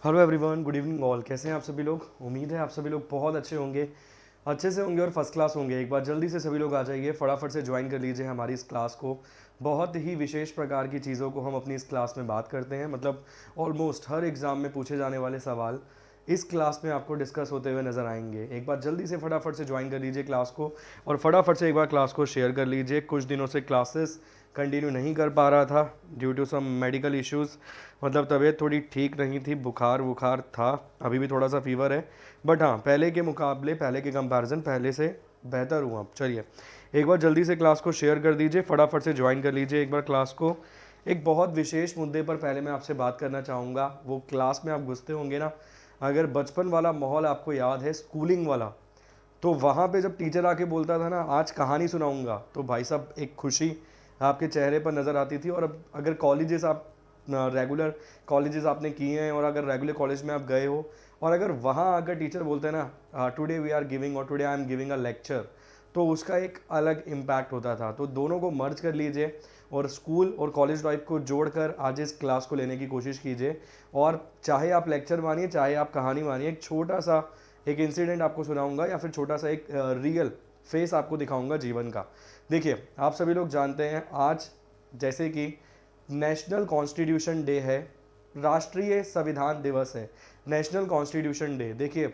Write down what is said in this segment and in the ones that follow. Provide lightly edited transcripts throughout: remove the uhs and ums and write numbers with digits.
Hello everyone, good evening all. कैसे हैं आप सभी लोग? उम्मीद है आप सभी लोग बहुत अच्छे से होंगे और फर्स्ट क्लास होंगे। एक बार जल्दी से सभी लोग आ जाइए, फटाफट से ज्वाइन कर लीजिए हमारी इस क्लास को। बहुत ही विशेष प्रकार की चीज़ों को हम अपनी इस क्लास में बात करते हैं, मतलब ऑलमोस्ट हर एग्ज़ाम में पूछे जाने वाले सवाल इस क्लास में आपको डिस्कस होते हुए नज़र आएंगे। एक बार जल्दी से फटाफट से ज्वाइन कर लीजिए क्लास को, और फटाफट से एक बार क्लास को शेयर कर लीजिए। कुछ दिनों से क्लासेस कंटिन्यू नहीं कर पा रहा था due to some medical issues, मतलब तबीयत थोड़ी ठीक नहीं थी, बुखार वुखार था, अभी भी थोड़ा सा फीवर है। बट हाँ, पहले के मुकाबले, पहले के कंपैरिजन पहले से बेहतर हुआ। चलिए एक बार जल्दी से क्लास को शेयर कर दीजिए, फटाफट से ज्वाइन कर लीजिए एक बार क्लास को। एक बहुत विशेष मुद्दे पर पहले मैं आपसे बात करना चाहूँगा। वो क्लास में आप घुसते होंगे ना, अगर बचपन वाला माहौल आपको याद है, स्कूलिंग वाला, तो वहाँ पे जब टीचर आके बोलता था ना आज कहानी सुनाऊंगा, तो भाई साहब एक खुशी आपके चेहरे पर नज़र आती थी। और अब अगर कॉलेजेस आप रेगुलर कॉलेजेस आपने किए हैं और अगर रेगुलर कॉलेज में आप गए हो, और अगर वहाँ अगर टीचर बोलते हैं ना टुडे वी आर गिविंग और today I am giving a lecture, तो उसका एक अलग इम्पैक्ट होता था। तो दोनों को मर्ज कर लीजिए और स्कूल और कॉलेज लाइफ को जोड़कर आज इस क्लास को लेने की कोशिश कीजिए। और चाहे आप लेक्चर मानिए, चाहे आप कहानी मानिए, एक छोटा सा एक इंसिडेंट आपको सुनाऊंगा या फिर छोटा सा एक रियल फेस आपको दिखाऊंगा जीवन का। देखिए आप सभी लोग जानते हैं आज जैसे कि नेशनल कॉन्स्टिट्यूशन डे है, राष्ट्रीय संविधान दिवस है, नेशनल कॉन्स्टिट्यूशन डे। देखिए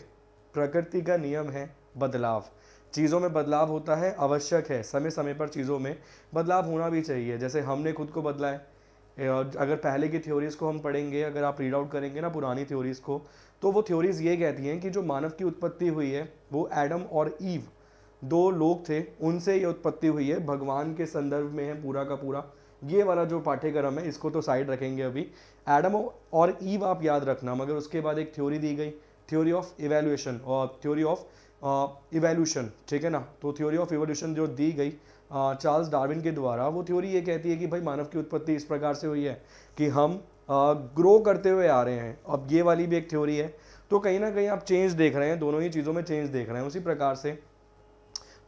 प्रकृति का नियम है बदलाव, चीज़ों में बदलाव होता है, आवश्यक है, समय समय पर चीज़ों में बदलाव होना भी चाहिए। जैसे हमने खुद को बदला है। अगर पहले की थ्योरीज़ को हम पढ़ेंगे, अगर आप रीड आउट करेंगे ना पुरानी थ्योरीज़ को, तो वो थ्योरीज़ ये कहती हैं कि जो मानव की उत्पत्ति हुई है वो एडम और ईव, दो लोग थे, उनसे ये उत्पत्ति हुई है। भगवान के संदर्भ में है पूरा का पूरा। ये वाला जो पाठ्यक्रम है इसको तो साइड रखेंगे अभी। एडम और ईव आप याद रखना, मगर उसके बाद एक थ्योरी दी गई, थ्योरी ऑफ इवेल्यूएशन और थ्योरी ऑफ इवेल्यूशन, ठीक है ना। तो थ्योरी ऑफ इवोल्यूशन जो दी गई चार्ल्स डार्विन के द्वारा, वो थ्योरी ये कहती है कि भाई मानव की उत्पत्ति इस प्रकार से हुई है कि हम ग्रो करते हुए आ रहे हैं। अब ये वाली भी एक थ्योरी है। तो कहीं ना कहीं आप चेंज देख रहे हैं, दोनों ही चीज़ों में चेंज देख रहे हैं। उसी प्रकार से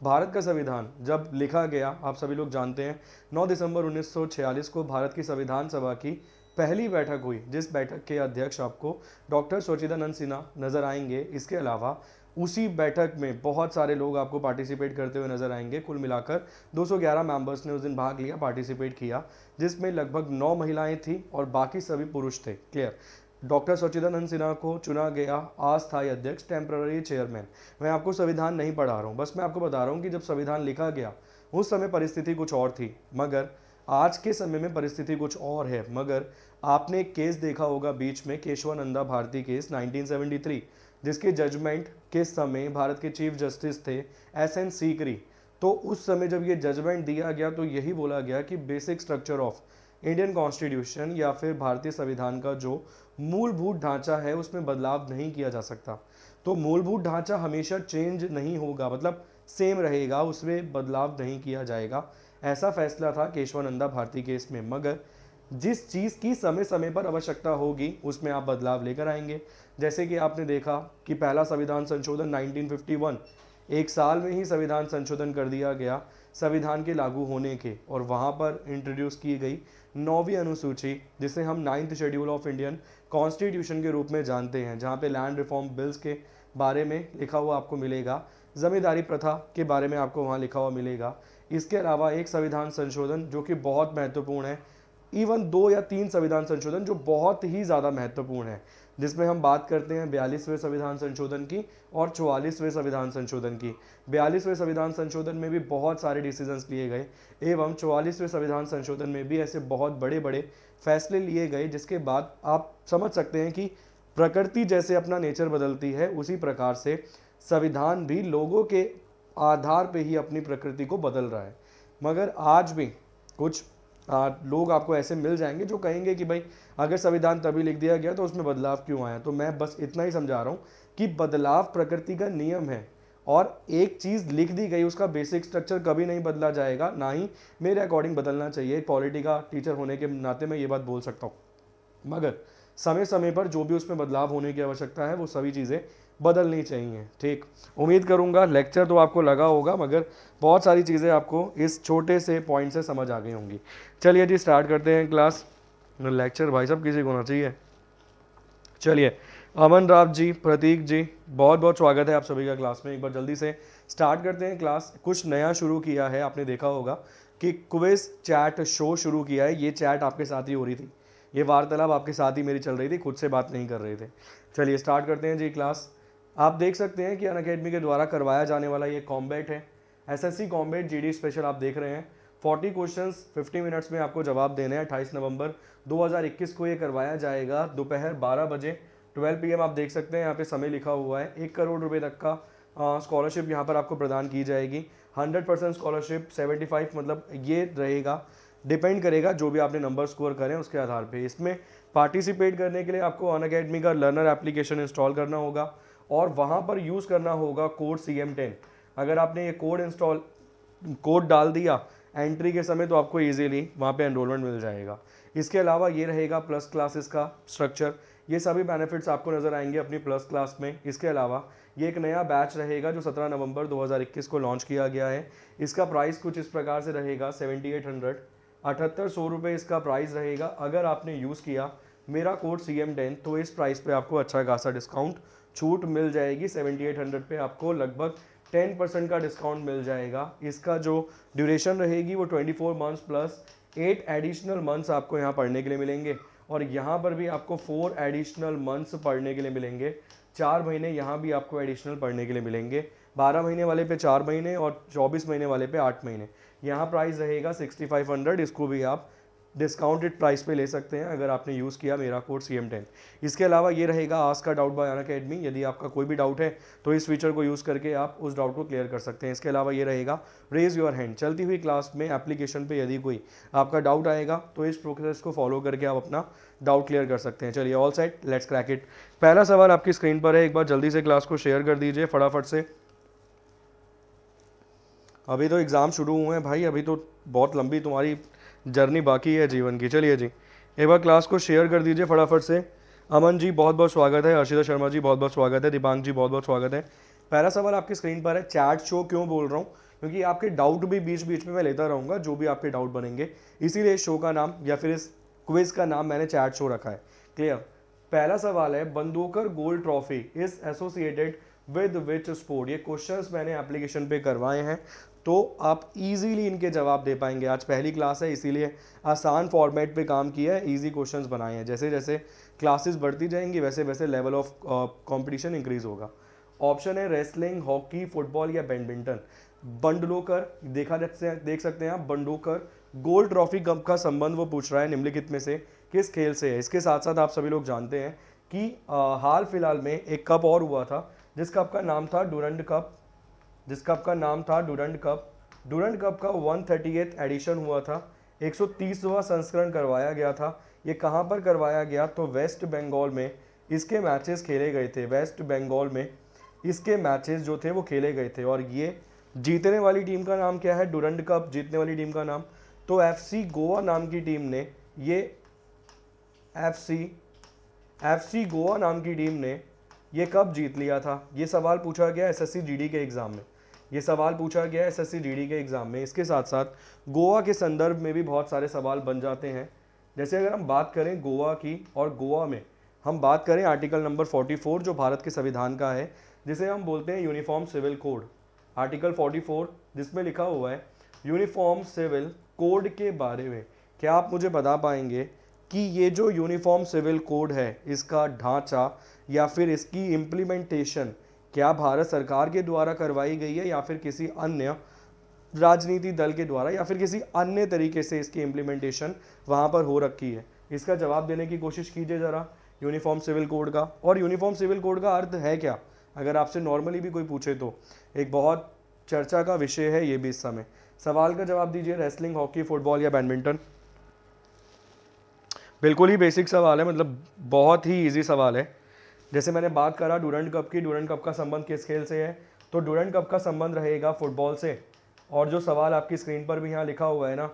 भारत का संविधान जब लिखा गया, आप सभी लोग जानते हैं 9 दिसंबर 1946 को भारत की संविधान सभा की पहली बैठक हुई, जिस बैठक के अध्यक्ष आपको डॉक्टर सच्चिदानंद सिन्हा नजर आएंगे। इसके अलावा उसी बैठक में बहुत सारे लोग आपको पार्टिसिपेट करते हुए नजर आएंगे। कुल मिलाकर 211 मेंबर्स ने उस दिन भाग लिया, पार्टिसिपेट किया, जिसमें लगभग 9 महिलाएं थी और बाकी सभी पुरुष थे। क्लियर। डॉक्टर सच्चिदानंद सिन्हा को चुना गया अस्थायी अध्यक्ष, टेम्पररी चेयरमैन। मैं आपको संविधान नहीं पढ़ा रहा हूँ, बस मैं आपको बता रहा हूँ कि जब संविधान लिखा गया उस समय परिस्थिति कुछ और थी, मगर आज के समय में परिस्थिति कुछ और है। मगर आपने एक केस देखा होगा बीच में, केशवानंदा भारती केस 1973, जिसके जजमेंट के समय भारत के चीफ जस्टिस थे एस एन सीकरी। तो उस समय जब ये जजमेंट दिया गया तो यही बोला गया कि basic structure of Indian constitution या फिर भारतीय संविधान का जो मूलभूत ढांचा है उसमें बदलाव नहीं किया जा सकता। तो मूलभूत ढांचा हमेशा चेंज नहीं होगा, मतलब सेम रहेगा, उसमें बदलाव नहीं किया जाएगा। ऐसा फैसला था केशवानंदा भारती केस में। मगर जिस चीज़ की समय समय पर आवश्यकता होगी उसमें आप बदलाव लेकर आएंगे। जैसे कि आपने देखा कि पहला संविधान संशोधन 1951, एक साल में ही संविधान संशोधन कर दिया गया संविधान के लागू होने के, और वहाँ पर इंट्रोड्यूस की गई 9वीं अनुसूची, जिसे हम 9th schedule of Indian constitution के रूप में जानते हैं, जहाँ पे लैंड रिफॉर्म बिल्स के बारे में लिखा हुआ आपको मिलेगा, जमींदारी प्रथा के बारे में आपको वहाँ लिखा हुआ मिलेगा। इसके अलावा एक संविधान संशोधन जो कि बहुत महत्वपूर्ण है, इवन 2 या 3 संविधान संशोधन जो बहुत ही ज़्यादा महत्वपूर्ण है, जिसमें हम बात करते हैं 42वें संविधान संशोधन की और 44वें संविधान संशोधन की। 42वें संविधान संशोधन में भी बहुत सारे डिसीजंस लिए गए, एवं 44वें संविधान संशोधन में भी ऐसे बहुत बड़े बड़े फैसले लिए गए, जिसके बाद आप समझ सकते हैं कि प्रकृति जैसे अपना नेचर बदलती है, उसी प्रकार से संविधान भी लोगों के आधार पे ही अपनी प्रकृति को बदल रहा है। मगर आज भी कुछ लोग आपको ऐसे मिल जाएंगे जो कहेंगे कि भाई अगर संविधान तभी लिख दिया गया तो उसमें बदलाव क्यों आया। तो मैं बस इतना ही समझा रहा हूँ कि बदलाव प्रकृति का नियम है, और एक चीज़ लिख दी गई उसका बेसिक स्ट्रक्चर कभी नहीं बदला जाएगा, ना ही मेरे अकॉर्डिंग बदलना चाहिए। एक पॉलिटी का टीचर होने के नाते मैं ये बात बोल सकता हूँ। मगर समय समय पर जो भी उसमें बदलाव होने की आवश्यकता है वो सभी चीज़ें बदलनी चाहिए। ठीक, उम्मीद करूंगा लेक्चर तो आपको लगा होगा, मगर बहुत सारी चीज़ें आपको इस छोटे से पॉइंट से समझ आ गई होंगी। चलिए जी स्टार्ट करते हैं क्लास। लेक्चर भाई साहब किसी को होना चाहिए। चलिए, अमन राव जी, प्रतीक जी, बहुत बहुत स्वागत है आप सभी का क्लास में। एक बार जल्दी से स्टार्ट करते हैं क्लास। कुछ नया शुरू किया है, आपने देखा होगा कि क्विज चैट शो शुरू किया है। ये चैट आपके साथ ही हो रही थी, ये वार्तालाप आपके साथ ही मेरी चल रही थी, खुद से बात नहीं कर रहे थे। चलिए स्टार्ट करते हैं जी क्लास। आप देख सकते हैं कि अनअकैडमी के द्वारा करवाया जाने वाला ये कॉम्बैट है, एसएससी कॉम्बैट जीडी स्पेशल आप देख रहे हैं। 40 क्वेश्चंस 50 मिनट्स में आपको जवाब देने हैं। 28 नवंबर 2021 को ये करवाया जाएगा दोपहर 12 बजे 12 PM। आप देख सकते हैं यहाँ पे समय लिखा हुआ है। 1 करोड़ रुपए तक का स्कॉलरशिप यहाँ पर आपको प्रदान की जाएगी। 100% स्कॉलरशिप, 75 मतलब ये रहेगा, डिपेंड करेगा जो भी आपने नंबर स्कोर करें उसके आधार पे। इसमें पार्टिसिपेट करने के लिए आपको अनअकैडमी का लर्नर एप्लीकेशन इंस्टॉल करना होगा और वहाँ पर यूज़ करना होगा कोड CM10। अगर आपने ये कोड डाल दिया एंट्री के समय तो आपको इजीली वहाँ पे एनरोलमेंट मिल जाएगा। इसके अलावा ये रहेगा प्लस क्लासेस का स्ट्रक्चर, ये सभी बेनिफिट्स आपको नजर आएंगे अपनी प्लस क्लास में। इसके अलावा ये एक नया बैच रहेगा जो 17 नवंबर 2021 को लॉन्च किया गया है। इसका प्राइस कुछ इस प्रकार से रहेगा 7800, 7800 रुपये इसका प्राइस रहेगा। अगर आपने यूज़ किया मेरा कोड CM10 तो इस प्राइस पे आपको अच्छा खासा डिस्काउंट छूट मिल जाएगी। 7800 पे आपको लगभग 10% का डिस्काउंट मिल जाएगा। इसका जो ड्यूरेशन रहेगी वो 24 मंथ्स प्लस 8 एडिशनल मंथ्स आपको यहाँ पढ़ने के लिए मिलेंगे और यहाँ पर भी आपको 4 एडिशनल मंथ्स पढ़ने के लिए मिलेंगे। 4 महीने यहाँ भी आपको एडिशनल पढ़ने के लिए मिलेंगे। 12 महीने वाले पे 4 महीने और 24 महीने वाले पे 8 महीने। यहाँ प्राइस रहेगा 6500। इसको भी आप डिस्काउंटेड प्राइस पे ले सकते हैं अगर आपने यूज़ किया मेरा कोड CM10। इसके अलावा ये रहेगा आस्क का डाउट बाय अनअकैडमी। यदि आपका कोई भी डाउट है तो इस फीचर को यूज़ करके आप उस डाउट को क्लियर कर सकते हैं। इसके अलावा ये रहेगा रेज योर हैंड। चलती हुई क्लास में एप्लीकेशन पे यदि कोई आपका डाउट आएगा तो इस प्रोसेस को फॉलो करके आप अपना डाउट क्लियर कर सकते हैं। चलिए all set, let's crack it. पहला सवाल आपकी स्क्रीन पर है, एक बार जल्दी से क्लास को शेयर कर दीजिए फटाफट से। अभी तो एग्ज़ाम शुरू हुए हैं भाई, अभी तो बहुत लंबी तुम्हारी जर्नी बाकी है जीवन की। चलिए जी, एक बार क्लास को शेयर कर दीजिए फटाफट से। अमन जी बहुत बहुत स्वागत है, अर्शिता शर्मा जी बहुत बहुत स्वागत है, दीपांक जी बहुत बहुत स्वागत है। पहला सवाल आपकी स्क्रीन पर है। चैट शो क्यों बोल रहा हूँ? क्योंकि आपके डाउट भी बीच बीच में मैं लेता रहूँगा, जो भी आपके डाउट बनेंगे, इसीलिए इस शो का नाम या फिर इस क्विज का नाम मैंने चैट शो रखा है। क्लियर? पहला सवाल है, Bandodkar gold trophy is associated with which sport. ये क्वेश्चंस मैंने एप्लीकेशन पे करवाए हैं तो आप इजीली इनके जवाब दे पाएंगे। आज पहली क्लास है इसीलिए आसान फॉर्मेट पे काम किया है, इजी क्वेश्चंस बनाए हैं। जैसे जैसे क्लासेस बढ़ती जाएंगी वैसे वैसे लेवल ऑफ कंपटीशन इंक्रीज होगा। ऑप्शन है रेसलिंग, हॉकी, फुटबॉल या बैडमिंटन। बंडलोकर देख सकते हैं आप। बंडोकर गोल्ड ट्रॉफी कप का संबंध वो पूछ रहा है निम्नलिखित में से किस खेल से है। इसके साथ साथ आप सभी लोग जानते हैं कि हाल फिलहाल में एक कप और हुआ था जिस कप का नाम था डूरंड कप। डूरंड कप का 138th एडिशन हुआ था। 130वां संस्करण करवाया गया था। ये कहाँ पर करवाया गया? तो वेस्ट बंगाल में इसके मैचेस खेले गए थे। वेस्ट बंगाल में इसके मैचेस जो थे वो खेले गए थे। और ये जीतने वाली टीम का नाम क्या है? डूरंड कप जीतने वाली टीम का नाम तो FC गोवा नाम की टीम ने ये FC FC गोवा नाम की टीम ने ये कब जीत लिया था। ये सवाल पूछा गया SSC GD के एग्ज़ाम में। ये सवाल पूछा गया SSC GD के एग्ज़ाम में। इसके साथ साथ गोवा के संदर्भ में भी बहुत सारे सवाल बन जाते हैं। जैसे अगर हम बात करें गोवा की, और गोवा में हम बात करें आर्टिकल नंबर 44 जो भारत के संविधान का है, जिसे हम बोलते हैं यूनिफॉर्म सिविल कोड। आर्टिकल 44 जिसमें लिखा हुआ है यूनिफॉर्म सिविल कोड के बारे में। क्या आप मुझे बता पाएंगे कि ये जो यूनिफॉर्म सिविल कोड है इसका ढांचा या फिर इसकी इम्प्लीमेंटेशन क्या भारत सरकार के द्वारा करवाई गई है या फिर किसी अन्य राजनीति दल के द्वारा या फिर किसी अन्य तरीके से इसकी इम्प्लीमेंटेशन वहाँ पर हो रखी है? इसका जवाब देने की कोशिश कीजिए ज़रा यूनिफॉर्म सिविल कोड का। और यूनिफॉर्म सिविल कोड का अर्थ है क्या, अगर आपसे नॉर्मली भी कोई पूछे तो एक बहुत चर्चा का विषय है ये भी इस समय। सवाल का जवाब दीजिए, रेसलिंग, हॉकी, फुटबॉल या बैडमिंटन। बिल्कुल ही बेसिक सवाल है, मतलब बहुत ही इजी सवाल है। जैसे मैंने बात करा डूरंड कप की, डूरंड कप का संबंध किस खेल से है? तो डूरंड कप का संबंध रहेगा फुटबॉल से। और जो सवाल आपकी स्क्रीन पर भी यहाँ लिखा हुआ है ना,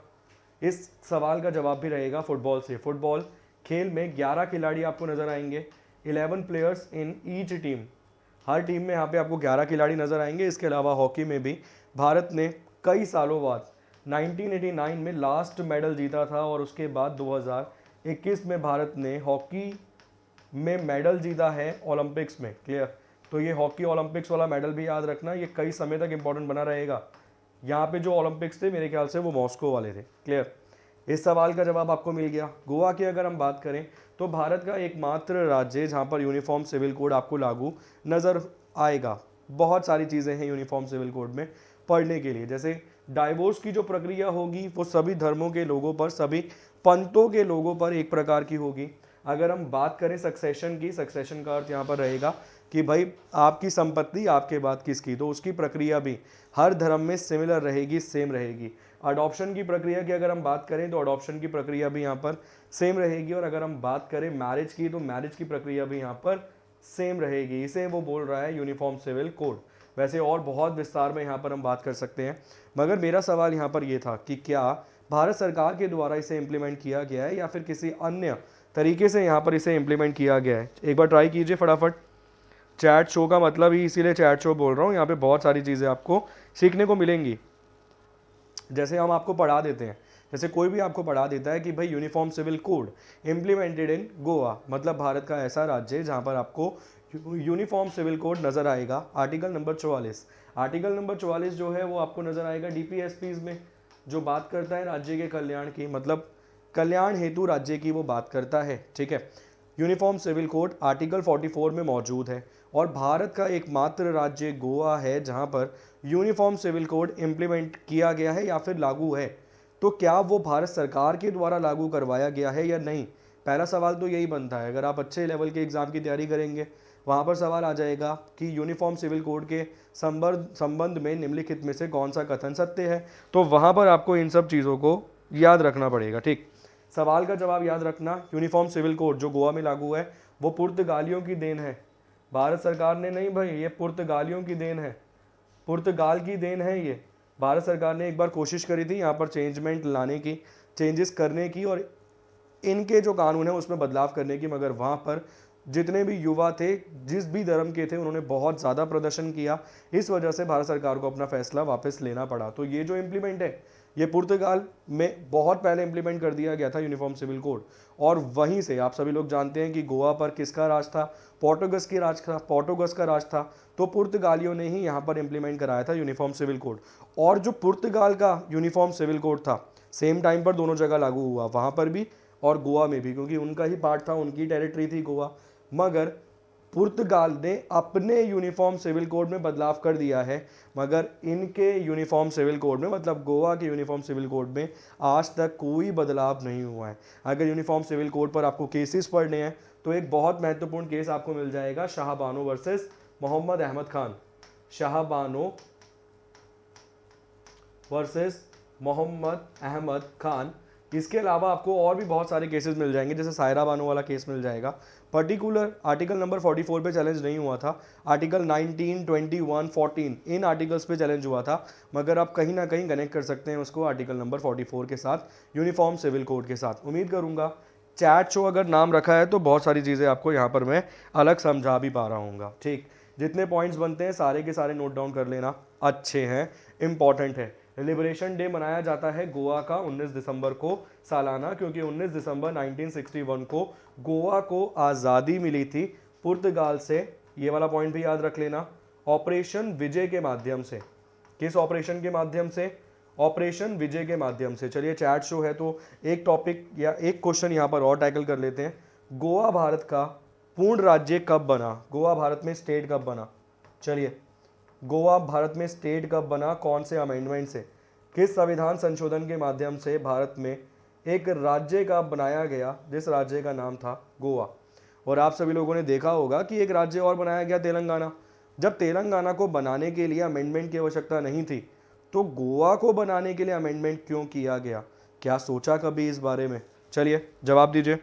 इस सवाल का जवाब भी रहेगा फुटबॉल से। फुटबॉल खेल में 11 खिलाड़ी आपको नजर आएंगे, 11 players in each team. Her team में यहाँ पे आपको 11 खिलाड़ी नजर आएंगे। इसके अलावा हॉकी में भी भारत ने कई सालों बाद 1989 में लास्ट मेडल जीता था और उसके बाद 2021 में भारत ने हॉकी में मेडल जीता है ओलंपिक्स में। क्लियर? तो ये हॉकी ओलंपिक्स वाला मेडल भी याद रखना, ये कई समय तक इंपॉर्टेंट बना रहेगा। यहाँ पे जो ओलंपिक्स थे मेरे ख्याल से वो मॉस्को वाले थे। क्लियर? इस सवाल का जवाब आपको मिल गया। गोवा की अगर हम बात करें तो भारत का एकमात्र राज्य है जहाँ पर यूनिफॉर्म सिविल कोड आपको लागू नज़र आएगा। बहुत सारी चीज़ें हैं यूनिफॉर्म सिविल कोड में पढ़ने के लिए, जैसे डाइवोर्स की जो प्रक्रिया होगी वो सभी धर्मों के लोगों पर, सभी पंथों के लोगों पर एक प्रकार की होगी। अगर हम बात करें सक्सेशन की, सक्सेशन का अर्थ यहाँ पर रहेगा कि भाई आपकी संपत्ति आपके बाद किसकी, तो उसकी प्रक्रिया भी हर धर्म में सिमिलर रहेगी, सेम रहेगी। अडॉप्शन की प्रक्रिया की अगर हम बात करें तो अडॉप्शन की प्रक्रिया भी यहाँ पर सेम रहेगी। और अगर हम बात करें मैरिज की तो मैरिज की प्रक्रिया भी यहाँ पर सेम रहेगी। इसे वो बोल रहा है यूनिफॉर्म सिविल कोड। वैसे और बहुत विस्तार में यहाँ पर हम बात कर सकते हैं, मगर मेरा सवाल यहाँ पर ये था कि क्या भारत सरकार के द्वारा इसे इम्प्लीमेंट किया गया है या फिर किसी अन्य तरीके से यहाँ पर इसे इम्प्लीमेंट किया गया है। एक बार ट्राई कीजिए फटाफट। चैट शो का मतलब ही इसीलिए चैट शो बोल रहा हूँ, यहाँ पे बहुत सारी चीज़ें आपको सीखने को मिलेंगी। जैसे हम आपको पढ़ा देते हैं, जैसे कोई भी आपको पढ़ा देता है कि भाई uniform civil code implemented in Goa, मतलब भारत का ऐसा राज्य है जहाँ पर आपको यूनिफॉर्म सिविल कोड नज़र आएगा। आर्टिकल नंबर 44, आर्टिकल नंबर 44 जो है वो आपको नज़र आएगा डीपीएसपीज में, जो बात करता है राज्य के कल्याण की, मतलब कल्याण हेतु राज्य की वो बात करता है। ठीक है, यूनिफॉर्म सिविल कोड आर्टिकल 44 में मौजूद है और भारत का एकमात्र राज्य गोवा है जहां पर यूनिफॉर्म सिविल कोड इम्प्लीमेंट किया गया है या फिर लागू है। तो क्या वो भारत सरकार के द्वारा लागू करवाया गया है या नहीं, पहला सवाल तो यही बनता है। अगर आप अच्छे लेवल के एग्जाम की तैयारी करेंगे वहाँ पर सवाल आ जाएगा कि यूनिफॉर्म सिविल कोड के संबंध में निम्नलिखित में से कौन सा कथन सत्य है, तो वहाँ पर आपको इन सब चीज़ों को याद रखना पड़ेगा। ठीक, सवाल का जवाब याद रखना, यूनिफॉर्म सिविल कोड जो गोवा में लागू है वो पुर्तगालियों की देन है, भारत सरकार ने नहीं भाई, ये पुर्तगालियों की देन है, पुर्तगाल की देन है ये। भारत सरकार ने एक बार कोशिश करी थी यहाँ पर चेंजमेंट लाने की, चेंजेस करने की और इनके जो कानून है उसमें बदलाव करने की, मगर वहाँ पर जितने भी युवा थे, जिस भी धर्म के थे, उन्होंने बहुत ज़्यादा प्रदर्शन किया। इस वजह से भारत सरकार को अपना फैसला वापस लेना पड़ा। तो ये जो इम्प्लीमेंट है ये पुर्तगाल में बहुत पहले इंप्लीमेंट कर दिया गया था यूनिफॉर्म सिविल कोड, और वहीं से आप सभी लोग जानते हैं कि गोवा पर किसका राज था, पोर्टुगस की राज था, पोर्टुगस का राज था। तो पुर्तगालियों ने ही यहाँ पर इंप्लीमेंट कराया था यूनिफॉर्म सिविल कोड। और जो पुर्तगाल का यूनिफॉर्म सिविल कोड था सेम टाइम पर दोनों जगह लागू हुआ, वहाँ पर भी और गोवा में भी, क्योंकि उनका ही पार्ट था, उनकी टेरिटरी थी गोवा। मगर पुर्तगाल ने अपने यूनिफॉर्म सिविल कोड में बदलाव कर दिया है, मगर इनके यूनिफॉर्म सिविल कोड में, मतलब गोवा के यूनिफॉर्म सिविल कोड में आज तक कोई बदलाव नहीं हुआ है। अगर यूनिफॉर्म सिविल कोड पर आपको केसेस पढ़ने हैं तो एक बहुत महत्वपूर्ण केस आपको मिल जाएगा, शाहबानो वर्सेस मोहम्मद अहमद खान। शाहबानो वर्सेस मोहम्मद अहमद खान। इसके अलावा आपको और भी बहुत सारे केसेस मिल जाएंगे, जैसे सायरा बानो वाला केस मिल जाएगा। पर्टिकुलर आर्टिकल नंबर 44 पे चैलेंज नहीं हुआ था, आर्टिकल 19, 21, 14 इन आर्टिकल्स पे चैलेंज हुआ था, मगर आप कहीं ना कहीं कनेक्ट कर सकते हैं उसको आर्टिकल नंबर 44 के साथ, यूनिफॉर्म सिविल कोड के साथ। उम्मीद करूंगा चैट शो अगर नाम रखा है तो बहुत सारी चीज़ें आपको यहाँ पर मैं अलग समझा भी पा रहा हूँ। ठीक, जितने पॉइंट्स बनते हैं सारे के सारे नोट डाउन कर लेना, अच्छे हैं, इंपॉर्टेंट है। लिबरेशन डे मनाया जाता है गोवा का 19 दिसंबर को सालाना, क्योंकि 19 दिसंबर 1961 को गोवा को आज़ादी मिली थी पुर्तगाल से। ये वाला पॉइंट भी याद रख लेना। ऑपरेशन विजय के माध्यम से, किस ऑपरेशन के माध्यम से, ऑपरेशन विजय के माध्यम से। चलिए चैट शो है तो एक टॉपिक या एक क्वेश्चन यहाँ पर और टैकल कर लेते हैं। गोवा भारत का पूर्ण राज्य कब बना, गोवा भारत में स्टेट कब बना। चलिए, गोवा भारत में स्टेट कब बना, कौन से अमेंडमेंट से, किस संविधान संशोधन के माध्यम से भारत में एक राज्य का बनाया गया, जिस राज्य का नाम था गोवा। और आप सभी लोगों ने देखा होगा कि एक राज्य और बनाया गया, तेलंगाना। जब तेलंगाना को बनाने के लिए अमेंडमेंट की आवश्यकता नहीं थी तो गोवा को बनाने के लिए अमेंडमेंट क्यों किया गया, क्या सोचा कभी इस बारे में? चलिए जवाब दीजिए।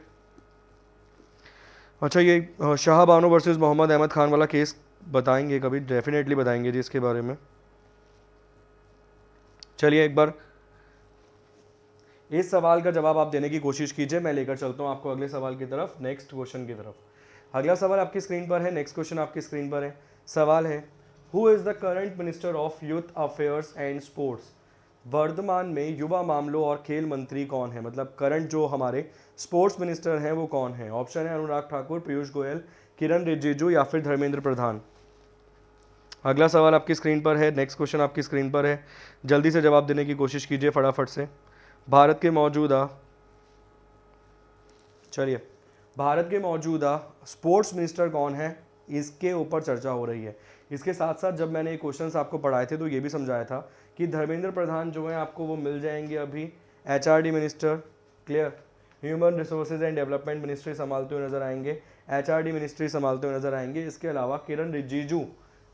अच्छा, ये शाहबानो वर्सेस मोहम्मद अहमद खान वाला केस बताएंगे कभी, डेफिनेटली बताएंगे जी इसके बारे में। चलिए एक बार इस सवाल का जवाब आप देने की कोशिश कीजिए, मैं लेकर चलता हूं आपको अगले सवाल की तरफ, नेक्स्ट क्वेश्चन की तरफ। अगला सवाल आपकी स्क्रीन पर है, नेक्स्ट क्वेश्चन आपकी स्क्रीन पर है। सवाल है, who is the current minister of youth affairs and sports. वर्तमान में युवा मामलों और खेल मंत्री कौन है, मतलब करंट जो हमारे स्पोर्ट्स मिनिस्टर हैं वो कौन है? ऑप्शन है अनुराग ठाकुर, पीयूष गोयल, किरण रिजिजू या फिर धर्मेंद्र प्रधान। अगला सवाल आपकी स्क्रीन पर है, नेक्स्ट क्वेश्चन आपकी स्क्रीन पर है, जल्दी से जवाब देने की कोशिश कीजिए फटाफट से। भारत के मौजूदा चलिए भारत के मौजूदा स्पोर्ट्स मिनिस्टर कौन है, इसके ऊपर चर्चा हो रही है। इसके साथ साथ जब मैंने ये क्वेश्चंस आपको पढ़ाए थे तो ये भी समझाया था कि धर्मेंद्र प्रधान जो है आपको वो मिल जाएंगे अभी HRD minister, clear, human resources and development ministry संभालते हुए नजर आएंगे, एचआरडी मिनिस्ट्री संभालते हुए नजर आएंगे। इसके अलावा किरण रिजिजू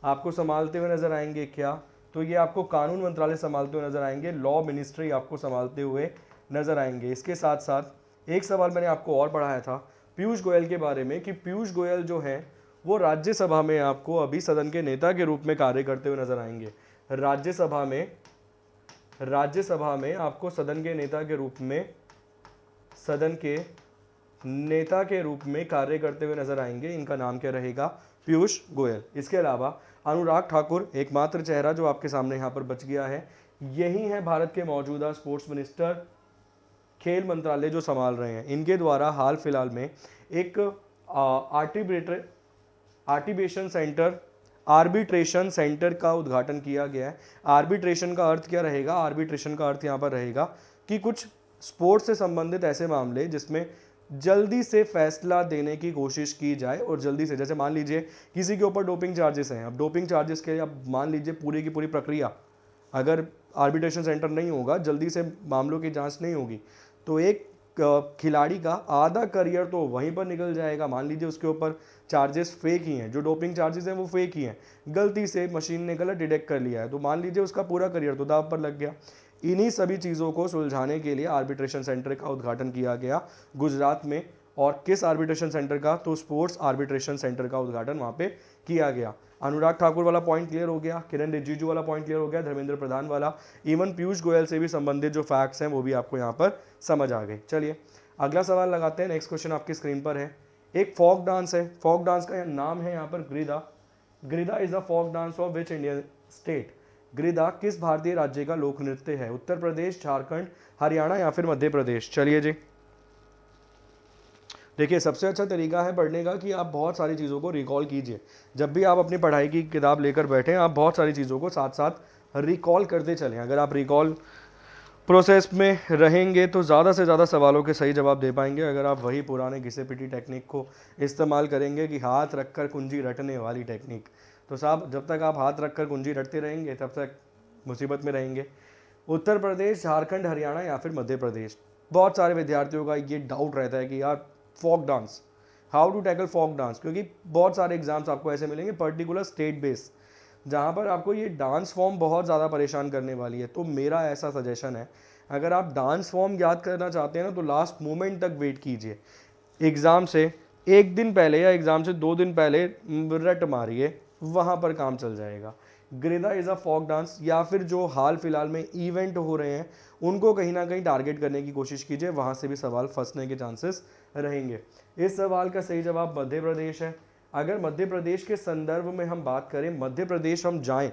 आपको संभालते हुए नजर आएंगे क्या, तो ये आपको कानून मंत्रालय संभालते हुए नजर आएंगे, लॉ मिनिस्ट्री आपको संभालते हुए नजर आएंगे। इसके साथ साथ एक सवाल मैंने आपको और पढ़ाया था पीयूष गोयल के बारे में कि पीयूष गोयल जो है वो राज्यसभा में आपको अभी सदन के नेता के रूप में कार्य करते हुए नजर आएंगे। राज्यसभा में आपको सदन के नेता के रूप में कार्य करते हुए नजर आएंगे। इनका नाम क्या रहेगा? पीयूष गोयल। इसके अलावा अनुराग ठाकुर एकमात्र चेहरा जो आपके सामने यहाँ पर बच गया है, यही है भारत के मौजूदा स्पोर्ट्स मिनिस्टर, खेल मंत्रालय जो संभाल रहे हैं। इनके द्वारा हाल फिलहाल में एक आर्बिट्रेशन सेंटर का उद्घाटन किया गया है। आर्बिट्रेशन का अर्थ क्या रहेगा? आर्बिट्रेशन का अर्थ यहाँ पर रहेगा कि कुछ स्पोर्ट्स से संबंधित ऐसे मामले जिसमें जल्दी से फैसला देने की कोशिश की जाए और जल्दी से, जैसे मान लीजिए किसी के ऊपर डोपिंग चार्जेस हैं, अब डोपिंग चार्जेस के लिए अब मान लीजिए पूरी की पूरी प्रक्रिया अगर आर्बिट्रेशन सेंटर नहीं होगा, जल्दी से मामलों की जांच नहीं होगी, तो एक खिलाड़ी का आधा करियर तो वहीं पर निकल जाएगा। मान लीजिए उसके ऊपर चार्जेस फेक ही हैं, जो डोपिंग चार्जेस हैं वो फेक ही हैं, गलती से मशीन ने गलत डिटेक्ट कर लिया है, तो मान लीजिए उसका पूरा करियर तो दांव पर लग गया। इन्हीं सभी चीज़ों को सुलझाने के लिए आर्बिट्रेशन सेंटर का उद्घाटन किया गया गुजरात में। और किस आर्बिट्रेशन सेंटर का? तो स्पोर्ट्स आर्बिट्रेशन सेंटर का उद्घाटन वहाँ पे किया गया। अनुराग ठाकुर वाला पॉइंट क्लियर हो गया, किरण रिजिजू वाला पॉइंट क्लियर हो गया, धर्मेंद्र प्रधान वाला, इवन पीयूष गोयल से भी संबंधित जो फैक्ट्स हैं वो भी आपको यहाँ पर समझ आ गए। चलिए अगला सवाल लगाते हैं। नेक्स्ट क्वेश्चन आपकी स्क्रीन पर है, एक फोक डांस है, फोक डांस का नाम है यहाँ पर गिरिदा। गिरिदा is the folk dance of which Indian state? गिरिदा किस भारतीय राज्य का लोक नृत्य है? उत्तर प्रदेश, झारखंड, हरियाणा या फिर मध्य प्रदेश? चलिए जी, देखिए सबसे अच्छा तरीका है पढ़ने का कि आप बहुत सारी चीज़ों को रिकॉल कीजिए। जब भी आप अपनी पढ़ाई की किताब लेकर बैठें, आप बहुत सारी चीज़ों को साथ साथ रिकॉल करते चलें। अगर आप रिकॉल प्रोसेस में रहेंगे तो ज़्यादा से ज़्यादा सवालों के सही जवाब दे पाएंगे। अगर आप वही पुराने घिसे पिटी टेक्निक को इस्तेमाल करेंगे कि हाथ रखकर कुंजी रटने वाली टेक्निक, तो साहब जब तक आप हाथ रखकर कुंजी रटते रहेंगे तब तक मुसीबत में रहेंगे। उत्तर प्रदेश, झारखंड, हरियाणा या फिर मध्य प्रदेश? बहुत सारे विद्यार्थियों का ये डाउट रहता है कि यार folk dance, how to tackle folk dance, क्योंकि बहुत सारे एग्जाम्स आपको ऐसे मिलेंगे पर्टिकुलर स्टेट बेस जहाँ पर आपको ये डांस फॉर्म बहुत ज़्यादा परेशान करने वाली है। तो मेरा ऐसा सजेशन है, अगर आप डांस फॉर्म याद करना चाहते हैं ना तो लास्ट मोमेंट तक वेट कीजिए। एग्ज़ाम से एक दिन पहले या एग्ज़ाम से 2 दिन पहले रट मारिए, वहाँ पर काम चल जाएगा। गिरिदा इज़ अ फोक डांस, या फिर जो हाल फिलहाल में इवेंट हो रहे हैं उनको कहीं ना कहीं टारगेट करने की कोशिश कीजिए, वहाँ से भी सवाल फंसने के चांसेस रहेंगे। इस सवाल का सही जवाब मध्य प्रदेश है। अगर मध्य प्रदेश के संदर्भ में हम बात करें, मध्य प्रदेश हम जाएं,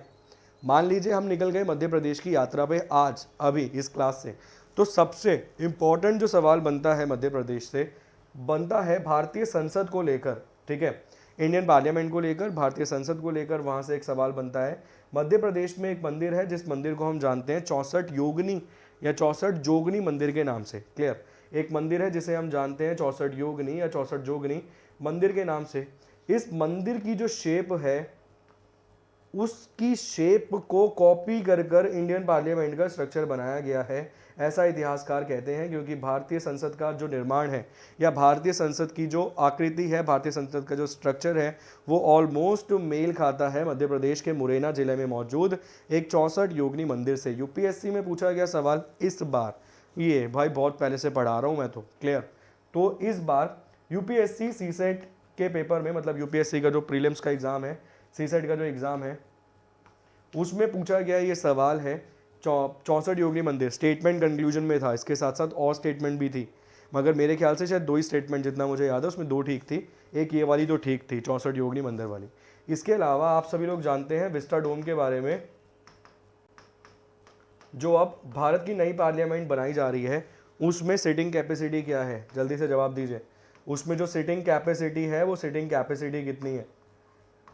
मान लीजिए हम निकल गए मध्य प्रदेश की यात्रा पे आज अभी इस क्लास से, तो सबसे इम्पोर्टेंट जो सवाल बनता है मध्य प्रदेश से, बनता है भारतीय संसद को लेकर, ठीक है, इंडियन पार्लियामेंट को लेकर, भारतीय संसद को लेकर, वहाँ से एक सवाल बनता है। मध्य प्रदेश में एक मंदिर है जिस मंदिर को हम जानते हैं 64 योगिनी या 64 जोगनी मंदिर के नाम से, क्लियर, एक मंदिर है जिसे हम जानते हैं 64 योगिनी या 64 जोगनी मंदिर के नाम से। इस मंदिर की जो शेप है, उसकी शेप को कॉपी कर कर इंडियन पार्लियामेंट का स्ट्रक्चर बनाया गया है, ऐसा इतिहासकार कहते हैं। क्योंकि भारतीय संसद का जो निर्माण है या भारतीय संसद की जो आकृति है, भारतीय संसद का जो स्ट्रक्चर है, वो ऑलमोस्ट मेल खाता है मध्य प्रदेश के मुरैना जिले में मौजूद एक 64 योगिनी मंदिर से। यूपीएससी में पूछा गया सवाल इस बार, ये भाई बहुत पहले से पढ़ा रहा हूँ मैं तो, क्लियर, तो इस बार यूपीएससी सीसेट के पेपर में, मतलब यूपीएससी का जो प्रीलिम्स का एग्जाम है, सीसेट का जो एग्जाम है, उसमें पूछा गया ये सवाल है 64 योगिनी मंदिर। स्टेटमेंट कंक्लूजन में था, इसके साथ साथ और स्टेटमेंट भी थी, मगर मेरे ख्याल से शायद 2 ही स्टेटमेंट जितना मुझे याद है, उसमें 2 ठीक थी, एक ये वाली जो ठीक थी 64 योगिनी मंदिर वाली। इसके अलावा आप सभी लोग जानते हैं विस्टा डोम के बारे में, जो अब भारत की नई पार्लियामेंट बनाई जा रही है उसमें सिटिंग कैपेसिटी क्या है, जल्दी से जवाब दीजिए। उसमें जो सिटिंग कैपेसिटी है वो सिटिंग कैपेसिटी कितनी है,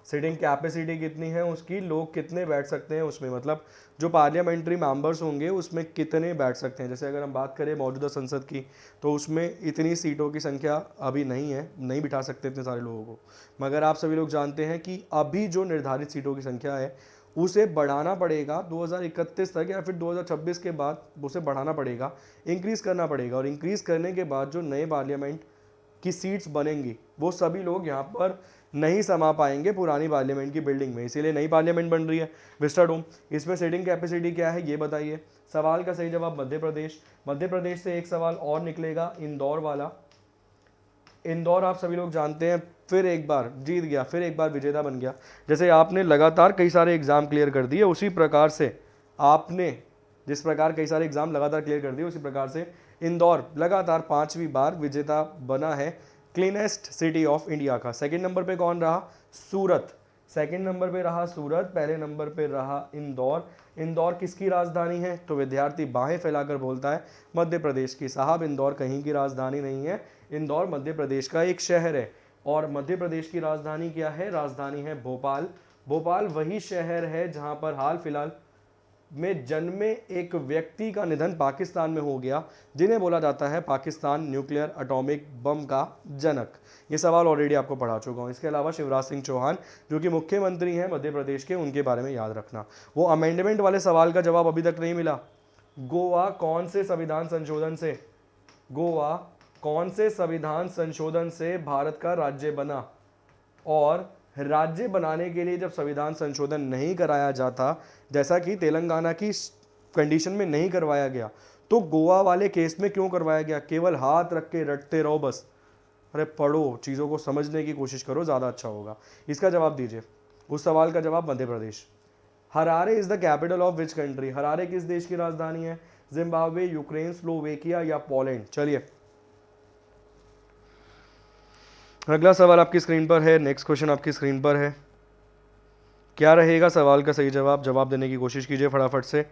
सिटिंग कैपेसिटी कितनी है उसकी, लोग कितने बैठ सकते हैं उसमें, मतलब जो पार्लियामेंट्री मेंबर्स होंगे उसमें कितने बैठ सकते हैं। जैसे अगर हम बात करें मौजूदा संसद की तो उसमें इतनी सीटों की संख्या अभी नहीं है, नहीं बिठा सकते इतने सारे लोगों को। मगर आप सभी लोग जानते हैं कि अभी जो निर्धारित सीटों की संख्या है उसे बढ़ाना पड़ेगा 2031 तक या फिर 2026 के बाद उसे बढ़ाना पड़ेगा, इंक्रीज़ करना पड़ेगा। और इंक्रीज़ करने के बाद जो नए पार्लियामेंट की सीट्स बनेंगी वो सभी लोग यहाँ पर नहीं समा पाएंगे पुरानी पार्लियामेंट की बिल्डिंग में, इसीलिए नई पार्लियामेंट बन रही है विस्टाडोम। इसमें सीटिंग कैपेसिटी क्या है ये बताइए। सवाल का सही जवाब मध्य प्रदेश। मध्य प्रदेश से एक सवाल और निकलेगा, इंदौर वाला। इंदौर आप सभी लोग जानते हैं फिर एक बार जीत गया, फिर एक बार विजेता बन गया। जैसे आपने लगातार कई सारे एग्जाम क्लियर कर दिए उसी प्रकार से आपने जिस प्रकार कई सारे एग्जाम लगातार क्लियर कर दिए उसी प्रकार से इंदौर लगातार 5वीं बार विजेता बना है क्लीनेस्ट सिटी ऑफ इंडिया का। सेकंड नंबर पे कौन रहा, सूरत। सेकंड नंबर पे रहा सूरत, पहले नंबर पे रहा इंदौर। इंदौर किसकी राजधानी है, तो विद्यार्थी बाहें फैलाकर बोलता है मध्य प्रदेश की। साहब इंदौर कहीं की राजधानी नहीं है, इंदौर मध्य प्रदेश का एक शहर है। और मध्य प्रदेश की राजधानी क्या है, राजधानी है भोपाल। भोपाल वही शहर है जहां पर हाल फिलहाल में जन्मे एक व्यक्ति का निधन पाकिस्तान में हो गया, जिन्हें बोला जाता है पाकिस्तान न्यूक्लियर एटॉमिक बम का जनक। ये सवाल ऑलरेडी आपको पढ़ा चुका हूँ। इसके अलावा शिवराज सिंह चौहान जो कि मुख्यमंत्री हैं मध्य प्रदेश के, उनके बारे में याद रखना। वो अमेंडमेंट वाले सवाल का जवाब अभी तक नहीं मिला। गोवा कौन से संविधान संशोधन से, गोवा कौन से संविधान संशोधन से भारत का राज्य बना। और राज्य बनाने के लिए जब संविधान संशोधन नहीं कराया जाता, जैसा कि तेलंगाना की कंडीशन में नहीं करवाया गया, तो गोवा वाले केस में क्यों करवाया गया। केवल हाथ रख के रटते रहो बस, अरे पढ़ो, चीज़ों को समझने की कोशिश करो, ज़्यादा अच्छा होगा। इसका जवाब दीजिए, उस सवाल का जवाब Madhya Pradesh. Harare is the capital of which country, Harare किस देश की राजधानी है, जिम्बाब्वे, यूक्रेन, स्लोवेकिया या पोलैंड। चलिए अगला सवाल आपकी स्क्रीन पर है, नेक्स्ट क्वेश्चन आपकी स्क्रीन पर है। क्या रहेगा सवाल का सही जवाब, जवाब देने की कोशिश कीजिए फटाफट से।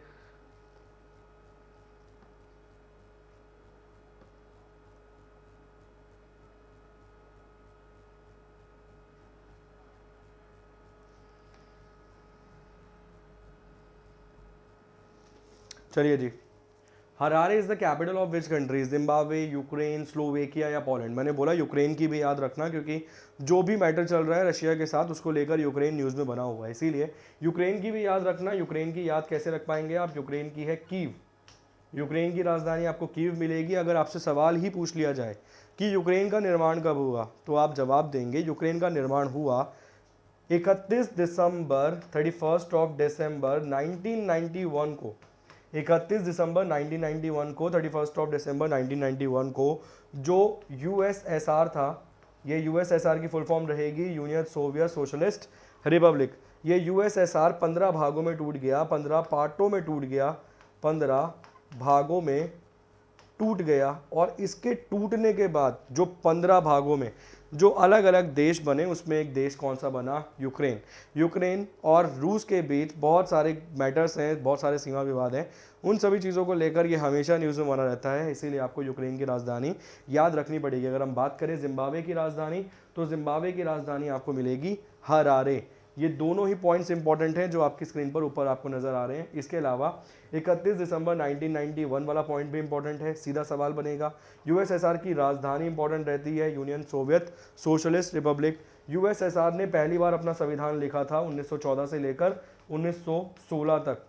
चलिए जी, Harare is the capital of which country, Zimbabwe, Ukraine, Slovakia या पोलैंड। मैंने बोला यूक्रेन की भी याद रखना क्योंकि जो भी मैटर चल रहा है रशिया के साथ उसको लेकर यूक्रेन न्यूज़ में बना हुआ है, इसीलिए यूक्रेन की भी याद रखना। यूक्रेन की याद कैसे रख पाएंगे आप, यूक्रेन की है कीव। यूक्रेन की राजधानी आपको कीव मिलेगी। अगर आपसे सवाल ही पूछ लिया जाए कि यूक्रेन का निर्माण कब हुआ, तो आप जवाब देंगे यूक्रेन का निर्माण हुआ 31 दिसंबर 31 ऑफ दिसंबर 1991 को। 31 दिसंबर 1991 को, 31 ऑफ दिसंबर 1991 को जो यूएसएसआर था, ये यूएसएसआर की फुल फॉर्म रहेगी यूनियन सोवियत सोशलिस्ट रिपब्लिक। ये यूएसएसआर 15 भागों में टूट गया, 15 पार्टों में टूट गया, 15 भागों में टूट गया। और इसके टूटने के बाद जो 15 भागों में जो अलग अलग देश बने उसमें एक देश कौन सा बना, यूक्रेन। यूक्रेन और रूस के बीच बहुत सारे मैटर्स हैं, बहुत सारे सीमा विवाद हैं, उन सभी चीज़ों को लेकर ये हमेशा न्यूज़ में बना रहता है, इसीलिए आपको यूक्रेन की राजधानी याद रखनी पड़ेगी। अगर हम बात करें जिम्बाब्वे की राजधानी, तो जिम्बाब्वे की राजधानी आपको मिलेगी हरारे। ये दोनों ही पॉइंट्स इंपॉर्टेंट हैं जो आपकी स्क्रीन पर ऊपर आपको नजर आ रहे हैं। इसके अलावा 31 दिसंबर 1991 वाला पॉइंट भी इंपॉर्टेंट है, सीधा सवाल बनेगा। यूएसएसआर की राजधानी इंपॉर्टेंट रहती है union Soviet socialist Republic. USSR ने पहली बार अपना संविधान लिखा था 1914 से लेकर 1916 तक।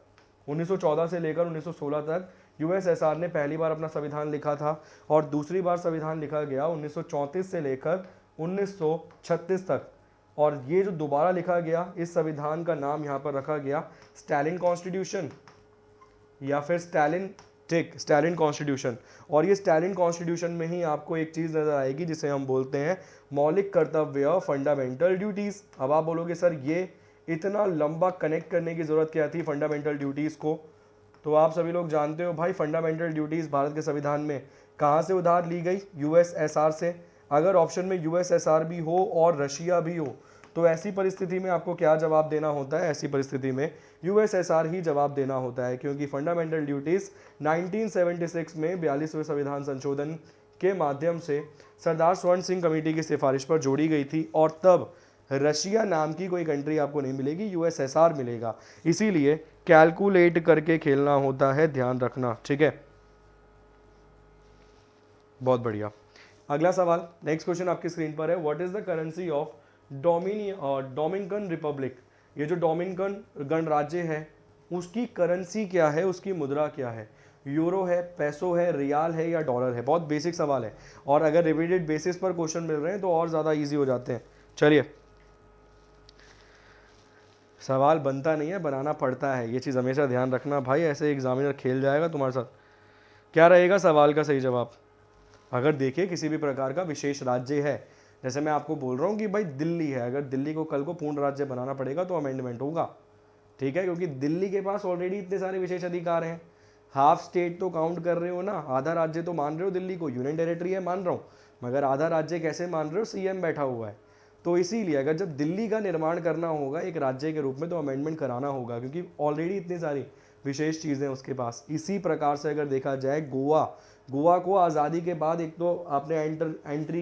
1914 से लेकर 1916 तक यूएसएसआर ने पहली बार अपना संविधान लिखा था, और दूसरी बार संविधान लिखा गया 1934 से लेकर 1936 तक। और ये जो दोबारा लिखा गया, इस संविधान का नाम यहाँ पर रखा गया स्टालिन कॉन्स्टिट्यूशन या फिर स्टालिन कॉन्स्टिट्यूशन। और ये स्टालिन कॉन्स्टिट्यूशन में ही आपको एक चीज़ नज़र आएगी जिसे हम बोलते हैं मौलिक कर्तव्य, फंडामेंटल ड्यूटीज़। अब आप बोलोगे सर ये इतना लंबा कनेक्ट करने की ज़रूरत क्या थी फंडामेंटल ड्यूटीज़ को, तो आप सभी लोग जानते हो भाई फंडामेंटल ड्यूटीज़ भारत के संविधान में कहाँ से उधार ली गई, यूएसएसआर से। अगर ऑप्शन में यूएसएसआर भी हो और रशिया भी हो तो ऐसी परिस्थिति में आपको क्या जवाब देना होता है? ऐसी परिस्थिति में यूएसएसआर ही जवाब देना होता है, क्योंकि फंडामेंटल ड्यूटीज 1976 में 42वें संविधान संशोधन के माध्यम से सरदार स्वर्ण सिंह कमेटी की सिफारिश पर जोड़ी गई थी, और तब रशिया नाम की कोई कंट्री आपको नहीं मिलेगी, यूएसएसआर मिलेगा। इसीलिए कैलकुलेट करके खेलना होता है, ध्यान रखना, ठीक है। बहुत बढ़िया। अगला सवाल, नेक्स्ट क्वेश्चन आपकी स्क्रीन पर है। What is the currency of Dominican Republic? ये जो डोमिनिकन गणराज्य है उसकी करेंसी क्या है, उसकी मुद्रा क्या है? यूरो है, पैसो है, रियाल है या डॉलर है? बहुत बेसिक सवाल है, और अगर रिपीटेड बेसिस पर क्वेश्चन मिल रहे हैं तो और ज़्यादा इजी हो जाते हैं। चलिए, सवाल बनता नहीं है, बनाना पड़ता है, ये चीज़ हमेशा ध्यान रखना भाई, ऐसे एग्जामिनर खेल जाएगा तुम्हारे साथ। क्या रहेगा सवाल का सही जवाब? अगर देखिए किसी भी प्रकार का विशेष राज्य है, जैसे मैं आपको बोल रहा हूँ कि भाई दिल्ली है, अगर दिल्ली को कल को पूर्ण राज्य बनाना पड़ेगा तो अमेंडमेंट होगा, ठीक है, क्योंकि दिल्ली के पास ऑलरेडी इतने सारे विशेष अधिकार हैं। हाफ स्टेट तो काउंट कर रहे हो ना, आधा राज्य तो मान रहे हो दिल्ली को, यूनियन टेरिटरी है मान रहा हूँ, मगर आधा राज्य कैसे मान रहे हो? सीएम बैठा हुआ है। तो इसीलिए अगर जब दिल्ली का निर्माण करना होगा एक राज्य के रूप में तो अमेंडमेंट कराना होगा, क्योंकि ऑलरेडी इतनी सारी विशेष चीज़ें उसके पास। इसी प्रकार से अगर देखा जाए गोवा को आज़ादी के बाद एक तो आपने एंट्री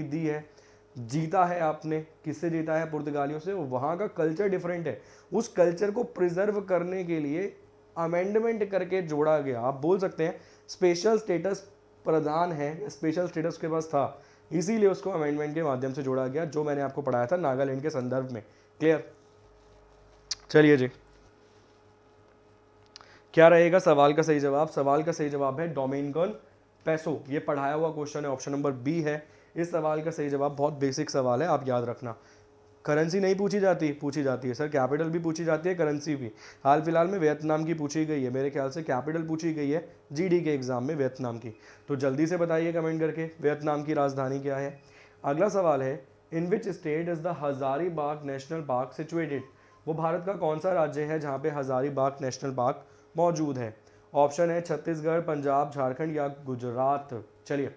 दी है, जीता है आपने, किससे जीता है? पुर्तगालियों से। वहाँ का कल्चर डिफरेंट है, उस कल्चर को प्रिजर्व करने के लिए अमेंडमेंट करके जोड़ा गया। आप बोल सकते हैं स्पेशल स्टेटस प्रदान है, स्पेशल स्टेटस के पास था, इसीलिए उसको अमेंडमेंट के माध्यम से जोड़ा गया, जो मैंने आपको पढ़ाया था नागालैंड के संदर्भ में। क्लियर? चलिए जी, क्या रहेगा सवाल का सही जवाब? सवाल का सही जवाब है डोमिनिकन पेसो। ये पढ़ाया हुआ क्वेश्चन है, ऑप्शन नंबर बी है इस सवाल का सही जवाब। बहुत बेसिक सवाल है, आप याद रखना। करेंसी नहीं पूछी जाती है सर, कैपिटल भी पूछी जाती है, करेंसी भी। हाल फिलहाल में वियतनाम की पूछी गई है, मेरे ख्याल से कैपिटल पूछी गई है जीडी के एग्जाम में वियतनाम की। तो जल्दी से बताइए कमेंट करके वियतनाम की राजधानी क्या है। अगला सवाल है, in which state is the Hazaribagh national park situated? वो भारत का कौन सा राज्य है जहाँ पे हजारीबाग नेशनल पार्क मौजूद है? ऑप्शन है छत्तीसगढ़, पंजाब, झारखंड या गुजरात। चलिए,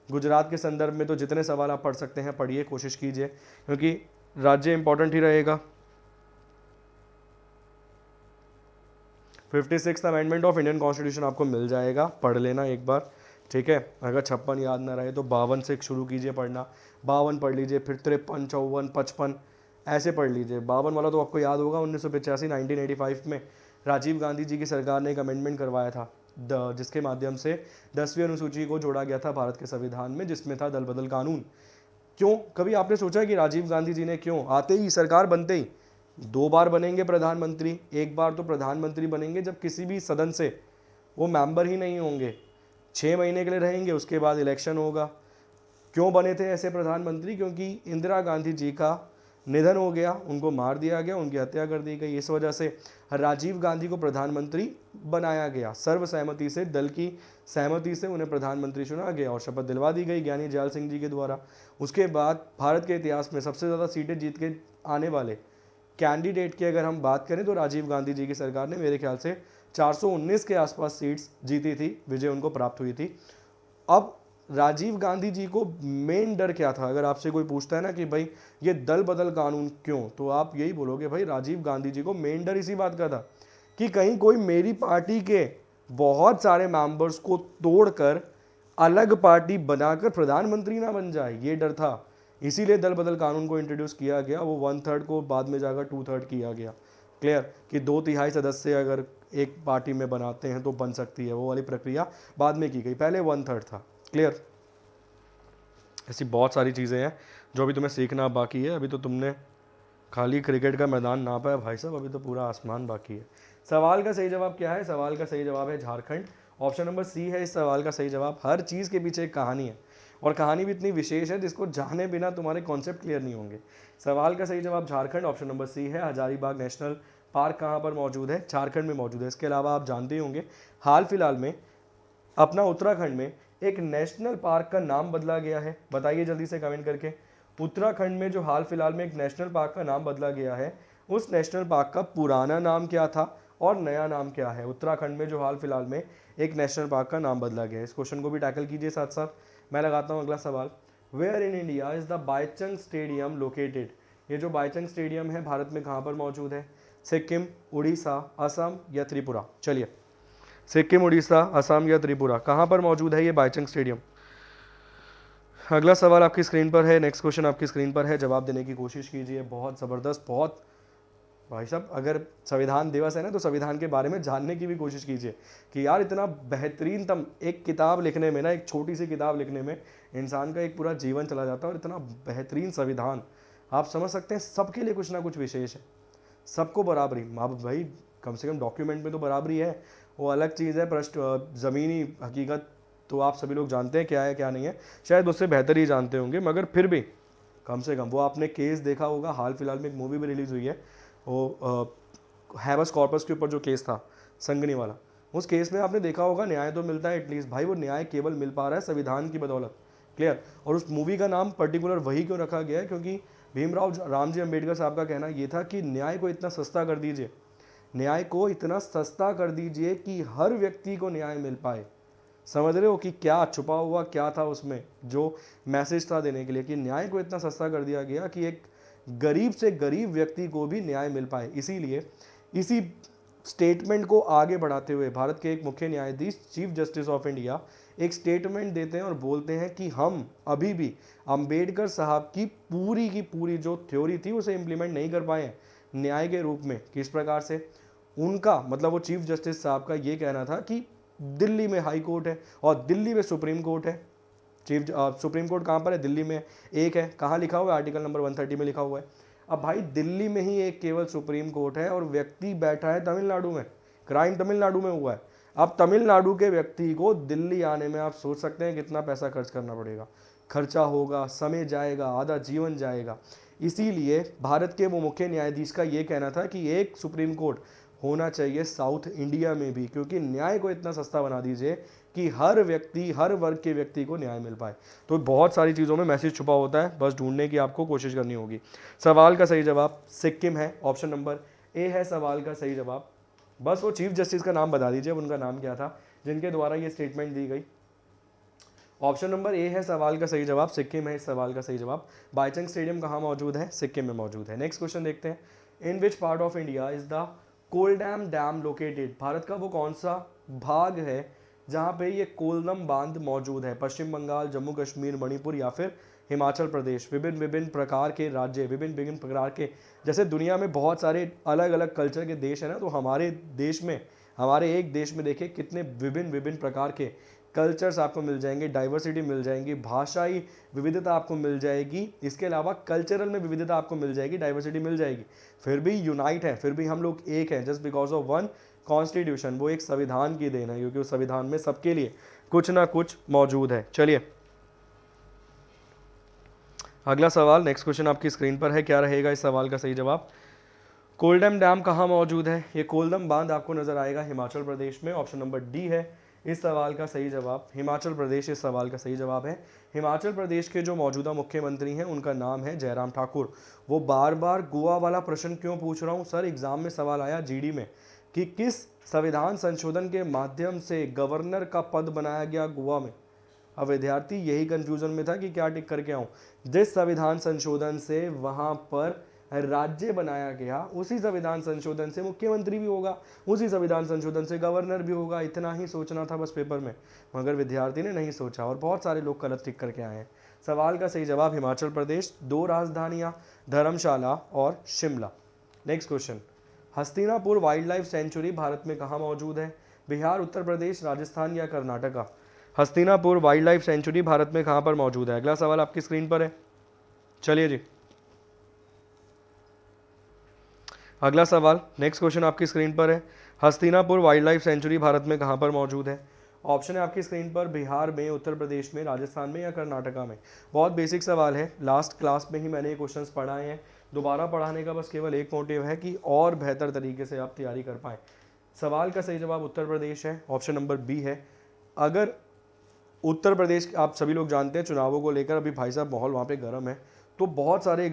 गुजरात के संदर्भ में तो जितने सवाल आप पढ़ सकते हैं पढ़िए, कोशिश कीजिए, क्योंकि राज्य इंपॉर्टेंट ही रहेगा। 56th amendment of Indian constitution आपको मिल जाएगा, पढ़ लेना एक बार, ठीक है। अगर 56 याद ना रहे तो 52 से शुरू कीजिए पढ़ना, 52 पढ़ लीजिए, फिर 53, 54, 55 ऐसे पढ़ लीजिए। 52 वाला तो आपको याद होगा, 1985 1985 में राजीव गांधी जी की सरकार ने एक अमेंडमेंट करवाया था, जिसके माध्यम से 10वीं अनुसूची को जोड़ा गया था भारत के संविधान में, जिसमें था दल बदल कानून। क्यों? कभी आपने सोचा कि राजीव गांधी जी ने क्यों आते ही सरकार बनते ही 2 बार बनेंगे प्रधानमंत्री? एक बार तो प्रधानमंत्री बनेंगे जब किसी भी सदन से वो मेंबर ही नहीं होंगे, 6 महीने के लिए रहेंगे, उसके बाद इलेक्शन होगा। क्यों बने थे ऐसे प्रधानमंत्री? क्योंकि इंदिरा गांधी जी का निधन हो गया, उनको मार दिया गया, उनकी हत्या कर दी गई। इस वजह से राजीव गांधी को प्रधानमंत्री बनाया गया, सर्वसहमति से, दल की सहमति से उन्हें प्रधानमंत्री चुना गया और शपथ दिलवा दी गई ज्ञानी जयाल सिंह जी के द्वारा। उसके बाद भारत के इतिहास में सबसे ज़्यादा सीटें जीत के आने वाले कैंडिडेट की अगर हम बात करें तो राजीव गांधी जी की सरकार ने मेरे ख्याल से 419 के आसपास सीट्स जीती थी, विजय उनको प्राप्त हुई थी। अब राजीव गांधी जी को मेन डर क्या था? अगर आपसे कोई पूछता है ना कि भाई ये दल बदल कानून क्यों, तो आप यही बोलोगे भाई राजीव गांधी जी को मेन डर इसी बात का था कि कहीं कोई मेरी पार्टी के बहुत सारे मेंबर्स को तोड़कर अलग पार्टी बनाकर प्रधानमंत्री ना बन जाए, ये डर था। इसीलिए दल बदल कानून को इंट्रोड्यूस किया गया, वो 1/3 को बाद में जाकर 2/3 किया गया। क्लियर? कि 2/3 सदस्य अगर एक पार्टी में बनाते हैं तो बन सकती है, वो वाली प्रक्रिया बाद में की गई, पहले 1/3 था। क्लियर? ऐसी बहुत सारी चीज़ें हैं जो अभी तुम्हें सीखना बाकी है। अभी तो तुमने खाली क्रिकेट का मैदान नापा है भाई साहब, अभी तो पूरा आसमान बाकी है। सवाल का सही जवाब क्या है? सवाल का सही जवाब है झारखंड। ऑप्शन नंबर सी है इस सवाल का सही जवाब। हर चीज़ के पीछे एक कहानी है, और कहानी भी इतनी विशेष है जिसको जाने बिना तुम्हारे कॉन्सेप्ट क्लियर नहीं होंगे। सवाल का सही जवाब झारखंड, ऑप्शन नंबर सी है। हजारीबाग नेशनल पार्क कहाँ पर मौजूद है? झारखंड में मौजूद है। इसके अलावा आप जानते ही होंगे हाल फिलहाल में अपना उत्तराखंड में एक नेशनल पार्क का नाम बदला गया है। बताइए जल्दी से कमेंट करके, उत्तराखंड में जो हाल फिलहाल में एक नेशनल पार्क का नाम बदला गया है, उस नेशनल पार्क का पुराना नाम क्या था और नया नाम क्या है? उत्तराखंड में जो हाल फिलहाल में एक नेशनल पार्क का नाम बदला गया है, इस क्वेश्चन को भी टैकल कीजिए साथ साथ। मैं लगाता हूँ अगला सवाल, where in India is the Bhaichung stadium located? ये जो बाईचंग स्टेडियम है भारत में कहाँ पर मौजूद है? सिक्किम, उड़ीसा, असम या त्रिपुरा? चलिए, सिक्किम, उड़ीसा, असम या त्रिपुरा, कहाँ पर मौजूद है ये बाईचंग स्टेडियम? अगला सवाल आपकी स्क्रीन पर है, नेक्स्ट क्वेश्चन आपकी स्क्रीन पर है, जवाब देने की कोशिश कीजिए। बहुत ज़बरदस्त, बहुत भाई साहब, अगर संविधान दिवस है ना तो संविधान के बारे में जानने की भी कोशिश कीजिए कि यार इतना बेहतरीन तम एक किताब लिखने में ना, एक छोटी सी किताब लिखने में इंसान का एक पूरा जीवन चला जाता है, और इतना बेहतरीन संविधान आप समझ सकते हैं, सबके लिए कुछ ना कुछ विशेष है, सबको बराबरी। भाई कम से कम डॉक्यूमेंट में तो बराबरी है, वो अलग चीज़ है, ज़मीनी हकीकत तो आप सभी लोग जानते हैं क्या है क्या नहीं है, शायद उससे बेहतर ही जानते होंगे, मगर फिर भी कम से कम वो आपने केस देखा होगा, हाल फिलहाल में एक मूवी भी रिलीज़ हुई है, वो हैबस कॉर्पस के ऊपर जो केस था संगनी वाला, उस केस में आपने देखा होगा न्याय तो मिलता है एटलीस्ट। भाई वो न्याय केवल मिल पा रहा है संविधान की बदौलत। क्लियर? और उस मूवी का नाम पर्टिकुलर वही क्यों रखा गया है? क्योंकि भीमराव रामजी अम्बेडकर साहब का कहना ये था कि न्याय को इतना सस्ता कर दीजिए, न्याय को इतना सस्ता कर दीजिए कि हर व्यक्ति को न्याय मिल पाए। समझ रहे हो कि क्या छुपा हुआ क्या था उसमें, जो मैसेज था देने के लिए, कि न्याय को इतना सस्ता कर दिया गया कि एक गरीब से गरीब व्यक्ति को भी न्याय मिल पाए। इसीलिए इसी स्टेटमेंट को आगे बढ़ाते हुए भारत के एक मुख्य न्यायाधीश चीफ जस्टिस ऑफ इंडिया एक स्टेटमेंट देते हैं और बोलते हैं कि हम अभी भी अंबेडकर साहब की पूरी जो थ्योरी थी उसे इम्प्लीमेंट नहीं कर पाए हैं न्याय के रूप में। किस प्रकार से? उनका मतलब वो चीफ जस्टिस साहब का ये कहना था कि दिल्ली में हाई कोर्ट है और दिल्ली में सुप्रीम कोर्ट है। सुप्रीम कोर्ट कहाँ पर है? दिल्ली में एक है। कहाँ लिखा हुआ है? आर्टिकल नंबर 130 में लिखा हुआ है। अब भाई दिल्ली में ही एक केवल सुप्रीम कोर्ट है और व्यक्ति बैठा है तमिलनाडु में, क्राइम तमिलनाडु में हुआ है। अब तमिलनाडु के व्यक्ति को दिल्ली आने में आप सोच सकते हैं कितना पैसा खर्च करना पड़ेगा, खर्चा होगा, समय जाएगा, आधा जीवन जाएगा। इसीलिए भारत के वो मुख्य न्यायाधीश का ये कहना था कि एक सुप्रीम कोर्ट होना चाहिए साउथ इंडिया में भी, क्योंकि न्याय को इतना सस्ता बना दीजिए कि हर व्यक्ति, हर वर्ग के व्यक्ति को न्याय मिल पाए। तो बहुत सारी चीज़ों में मैसेज छुपा होता है, बस ढूंढने की आपको कोशिश करनी होगी। सवाल का सही जवाब सिक्किम है, ऑप्शन नंबर ए है सवाल का सही जवाब। बस वो चीफ जस्टिस का नाम बता दीजिए, उनका नाम क्या था जिनके द्वारा ये स्टेटमेंट दी गई। ऑप्शन नंबर ए है सवाल का सही जवाब, सिक्किम है इस सवाल का सही जवाब। बाईचंग स्टेडियम कहाँ मौजूद है? सिक्किम में मौजूद है। नेक्स्ट क्वेश्चन देखते हैं, in which part of India is the Koldam dam located? Bharat का वो कौन सा भाग है जहाँ पे ये कोलदम बांध मौजूद है? पश्चिम बंगाल, जम्मू कश्मीर, मणिपुर या फिर हिमाचल प्रदेश? विभिन्न विभिन्न प्रकार के राज्य, विभिन्न विभिन्न प्रकार के, जैसे दुनिया में बहुत सारे अलग अलग कल्चर के देश हैं ना, तो हमारे देश में, हमारे एक देश में देखिए कितने विभिन्न विभिन्न प्रकार के कल्चर्स आपको मिल जाएंगे, डाइवर्सिटी मिल जाएंगी, भाषाई विविधता आपको मिल जाएगी, इसके अलावा कल्चरल में विविधता आपको मिल जाएगी, डाइवर्सिटी मिल जाएगी, फिर भी यूनाइट है, फिर भी हम लोग एक हैं, just because of one constitution. वो एक संविधान की देन है, क्योंकि उस संविधान में सबके लिए कुछ ना कुछ मौजूद है। चलिए अगला सवाल, नेक्स्ट क्वेश्चन आपकी स्क्रीन पर है, क्या रहेगा इस सवाल का सही जवाब? कोलडम डैम कहाँ मौजूद है? ये कोलदम बांध आपको नजर आएगा हिमाचल प्रदेश में। ऑप्शन नंबर डी है इस सवाल का सही जवाब, हिमाचल प्रदेश इस सवाल का सही जवाब है। हिमाचल प्रदेश के जो मौजूदा मुख्यमंत्री हैं उनका नाम है जयराम ठाकुर। वो बार बार गोवा वाला प्रश्न क्यों पूछ रहा हूँ सर, एग्जाम में सवाल आया जीडी में कि किस संविधान संशोधन के माध्यम से गवर्नर का पद बनाया गया गोवा में। अब विद्यार्थी यही कंफ्यूजन में था कि क्या टिक करके आऊँ। जिस संविधान संशोधन से वहाँ पर राज्य बनाया गया, उसी संविधान संशोधन से मुख्यमंत्री भी होगा, उसी संविधान संशोधन से गवर्नर भी होगा। इतना ही सोचना था बस पेपर में, मगर विद्यार्थी ने नहीं सोचा और बहुत सारे लोग गलत टिक करके आए हैं। सवाल का सही जवाब हिमाचल प्रदेश, 2 राजधानियाँ धर्मशाला और Shimla. Next question, Hastinapur wild life sanctuary Bharat में कहाँ मौजूद है? बिहार, उत्तर प्रदेश, राजस्थान या Karnataka? Hastinapur wild life sanctuary Bharat में कहाँ पर मौजूद है? अगला सवाल आपकी स्क्रीन पर है। चलिए जी अगला सवाल, नेक्स्ट क्वेश्चन आपकी स्क्रीन पर है, Hastinapur wild life sanctuary Bharat में कहाँ पर मौजूद है? ऑप्शन है आपकी स्क्रीन पर, बिहार में, उत्तर प्रदेश में, राजस्थान में या कर्नाटका में। बहुत बेसिक सवाल है, लास्ट क्लास में ही मैंने ये क्वेश्चंस पढ़ाए हैं, दोबारा पढ़ाने का बस केवल एक मोटिव है कि और बेहतर तरीके से आप तैयारी कर पाएँ। सवाल का सही जवाब उत्तर प्रदेश है, ऑप्शन नंबर बी है। अगर उत्तर प्रदेश, आप सभी लोग जानते हैं चुनावों को लेकर अभी भाई साहब माहौल वहाँ पे गर्म है, तो बहुत सारे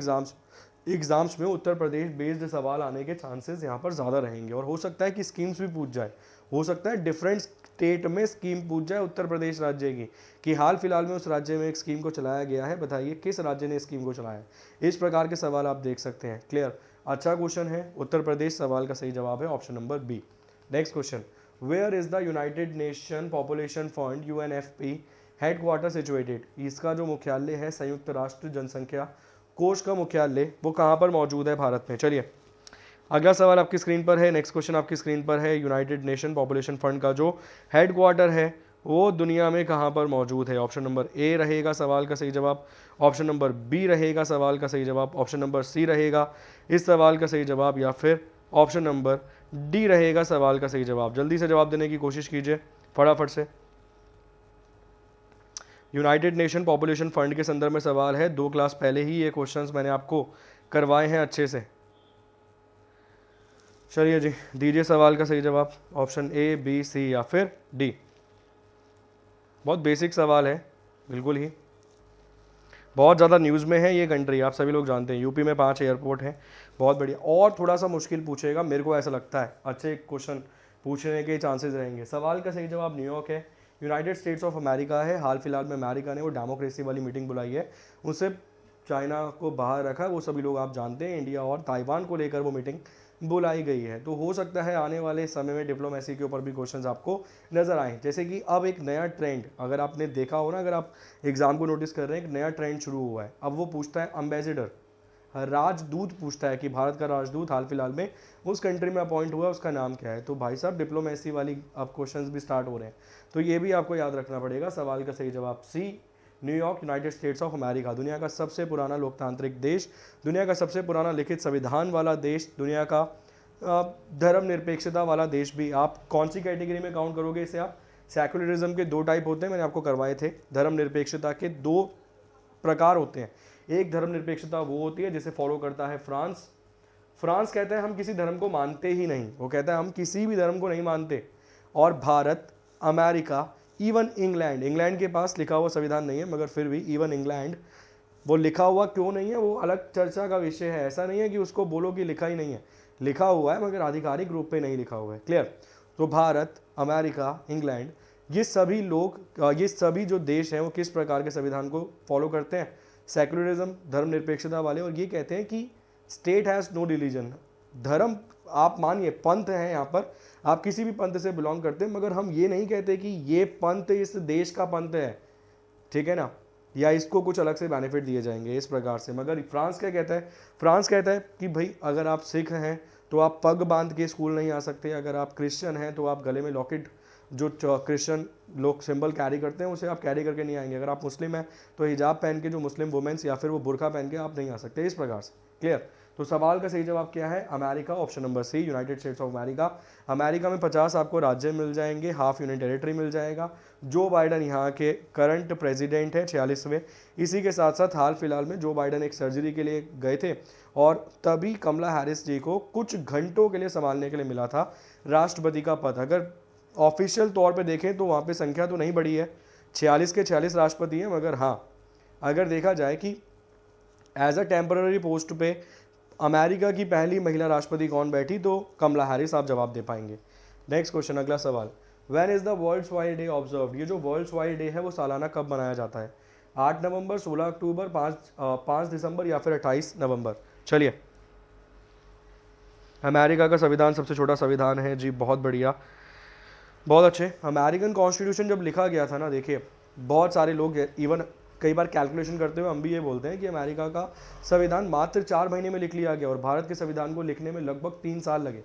एग्जाम्स में उत्तर प्रदेश बेस्ड सवाल आने के चांसेस यहाँ पर ज़्यादा रहेंगे और हो सकता है कि स्कीम्स भी पूछ जाए, हो सकता है डिफरेंट स्टेट में स्कीम पूछ जाए उत्तर प्रदेश राज्य की कि हाल फिलहाल में उस राज्य में एक स्कीम को चलाया गया है, बताइए किस राज्य ने स्कीम को चलाया है। इस प्रकार के सवाल आप देख सकते हैं। क्लियर, अच्छा क्वेश्चन है। उत्तर प्रदेश सवाल का सही जवाब है option number B. Next question, where is the United Nation Population Fund UNFP headquarter situated. इसका जो मुख्यालय है संयुक्त राष्ट्र जनसंख्या कोष का मुख्यालय वो कहाँ पर मौजूद है भारत में। चलिए अगला सवाल आपकी स्क्रीन पर है। नेक्स्ट क्वेश्चन आपकी स्क्रीन पर है, यूनाइटेड नेशन पॉपुलेशन फंड का जो हेडक्वार्टर है वो दुनिया में कहाँ पर मौजूद है। ऑप्शन नंबर ए रहेगा सवाल का सही जवाब, ऑप्शन नंबर बी रहेगा सवाल का सही जवाब, ऑप्शन नंबर सी रहेगा इस सवाल का सही जवाब, या फिर ऑप्शन नंबर डी रहेगा सवाल का सही जवाब। जल्दी से जवाब देने की कोशिश कीजिए फटाफट से। यूनाइटेड नेशन पॉपुलेशन फंड के संदर्भ में सवाल है, 2 क्लास पहले ही ये क्वेश्चंस मैंने आपको करवाए हैं अच्छे से। चलिए जी दीजिए सवाल का सही जवाब, ऑप्शन ए बी सी या फिर डी। बहुत बेसिक सवाल है, बिल्कुल ही बहुत ज़्यादा न्यूज़ में है ये कंट्री, आप सभी लोग जानते हैं। यूपी में 5 एयरपोर्ट हैं, बहुत बढ़िया। और थोड़ा सा मुश्किल पूछेगा, मेरे को ऐसा लगता है अच्छे क्वेश्चन पूछने के चांसेस रहेंगे। सवाल का सही जवाब न्यूयॉर्क है, यूनाइटेड स्टेट्स ऑफ अमेरिका है। हाल फिलहाल में अमेरिका ने वो डेमोक्रेसी वाली मीटिंग बुलाई है, उससे चाइना को बाहर रखा है, वो सभी लोग आप जानते हैं। इंडिया और ताइवान को लेकर वो मीटिंग बुलाई गई है। तो हो सकता है आने वाले समय में डिप्लोमेसी के ऊपर भी क्वेश्चंस आपको नजर आए। जैसे कि अब एक नया ट्रेंड, अगर आपने देखा हो ना, अगर आप एग्जाम को नोटिस कर रहे हैं, एक नया ट्रेंड शुरू हुआ है। अब वो पूछता है अम्बेसडर, राजदूत पूछता है कि भारत का राजदूत हाल फिलहाल में उस कंट्री में अपॉइंट हुआ है, उसका नाम क्या है। तो भाई साहब डिप्लोमेसी वाली अब क्वेश्चंस भी स्टार्ट हो रहे हैं, तो ये भी आपको याद रखना पड़ेगा। सवाल का सही जवाब C new york, united states of America, दुनिया का सबसे पुराना लोकतांत्रिक देश, दुनिया का सबसे पुराना लिखित संविधान वाला देश, दुनिया का धर्मनिरपेक्षता वाला देश भी। आप कौन सी कैटेगरी में काउंट करोगे इसे आप? सेक्युलरिज्म के 2 टाइप होते हैं, मैंने आपको करवाए थे। धर्मनिरपेक्षता के 2 प्रकार होते हैं। एक धर्मनिरपेक्षता वो होती है जिसे फॉलो करता है फ्रांस। फ्रांस कहता है हम किसी धर्म को मानते ही नहीं, वो कहता है हम किसी भी धर्म को नहीं मानते। और Bharat, America, even England, England के पास लिखा हुआ संविधान नहीं है मगर फिर भी इवन इंग्लैंड, वो लिखा हुआ क्यों नहीं है वो अलग चर्चा का विषय है। ऐसा नहीं है कि उसको बोलो कि लिखा ही नहीं है, लिखा हुआ है मगर आधिकारिक रूप पे नहीं लिखा हुआ है। क्लियर? तो भारत, अमेरिका, इंग्लैंड, ये सभी लोग, ये सभी जो देश हैं वो किस प्रकार के संविधान को फॉलो करते हैं? सेक्युलरिज्म, धर्मनिरपेक्षता वाले। और ये कहते हैं कि स्टेट हैज़ नो रिलीजन, धर्म आप मानिए पंथ है, यहाँ पर आप किसी भी पंथ से बिलोंग करते हैं, मगर हम ये नहीं कहते कि ये पंथ इस देश का पंथ है, ठीक है ना, या इसको कुछ अलग से बेनिफिट दिए जाएंगे इस प्रकार से। मगर फ्रांस क्या कहता है? फ्रांस कहता है कि भाई अगर आप सिख हैं तो आप पग बांध के स्कूल नहीं आ सकते, अगर आप क्रिश्चियन हैं तो आप गले में लॉकेट जो क्रिश्चियन लोग सिंबल कैरी करते हैं उसे आप कैरी करके नहीं आएंगे, अगर आप मुस्लिम हैं तो हिजाब पहन के, जो मुस्लिम वुमेन्स, या फिर वो बुरखा पहन के आप नहीं आ सकते, इस प्रकार से। क्लियर? तो सवाल का सही जवाब क्या है? America, option number C, United states of America. America में 50 आपको राज्य मिल जाएंगे, हाफ यूनियन टेरिटरी मिल जाएगा। जो बाइडन यहाँ के करंट प्रेसिडेंट है, 46वें। इसी के साथ साथ हाल फिलहाल में जो बाइडन एक सर्जरी के लिए गए थे और तभी कमला हैरिस जी को कुछ घंटों के लिए संभालने के लिए मिला था राष्ट्रपति का पद। अगर ऑफिशियल तौर पे देखें तो वहाँ पे संख्या तो नहीं बढ़ी है, 46 के 46 राष्ट्रपति हैं, मगर हाँ अगर देखा जाए कि एज अ टेम्पररी पोस्ट पे अमेरिका की पहली महिला राष्ट्रपति कौन बैठी, तो कमला हैरिस, आप जवाब दे पाएंगे। नेक्स्ट क्वेश्चन, अगला सवाल, when is the world's wide day observed. ये जो वर्ल्ड्स वाइड डे है वो सालाना कब मनाया जाता है? 8 नवंबर, 16 अक्टूबर, 5 दिसंबर या फिर 28 नवंबर। चलिए, अमेरिका का संविधान सबसे छोटा संविधान है जी, बहुत बढ़िया, बहुत अच्छे। अमेरिकन कॉन्स्टिट्यूशन जब लिखा गया था ना, देखिए बहुत सारे लोग इवन कई बार कैलकुलेशन करते हुए हम भी ये बोलते हैं कि अमेरिका का संविधान मात्र 4 महीने में लिख लिया गया और भारत के संविधान को लिखने में लगभग 3 साल लगे।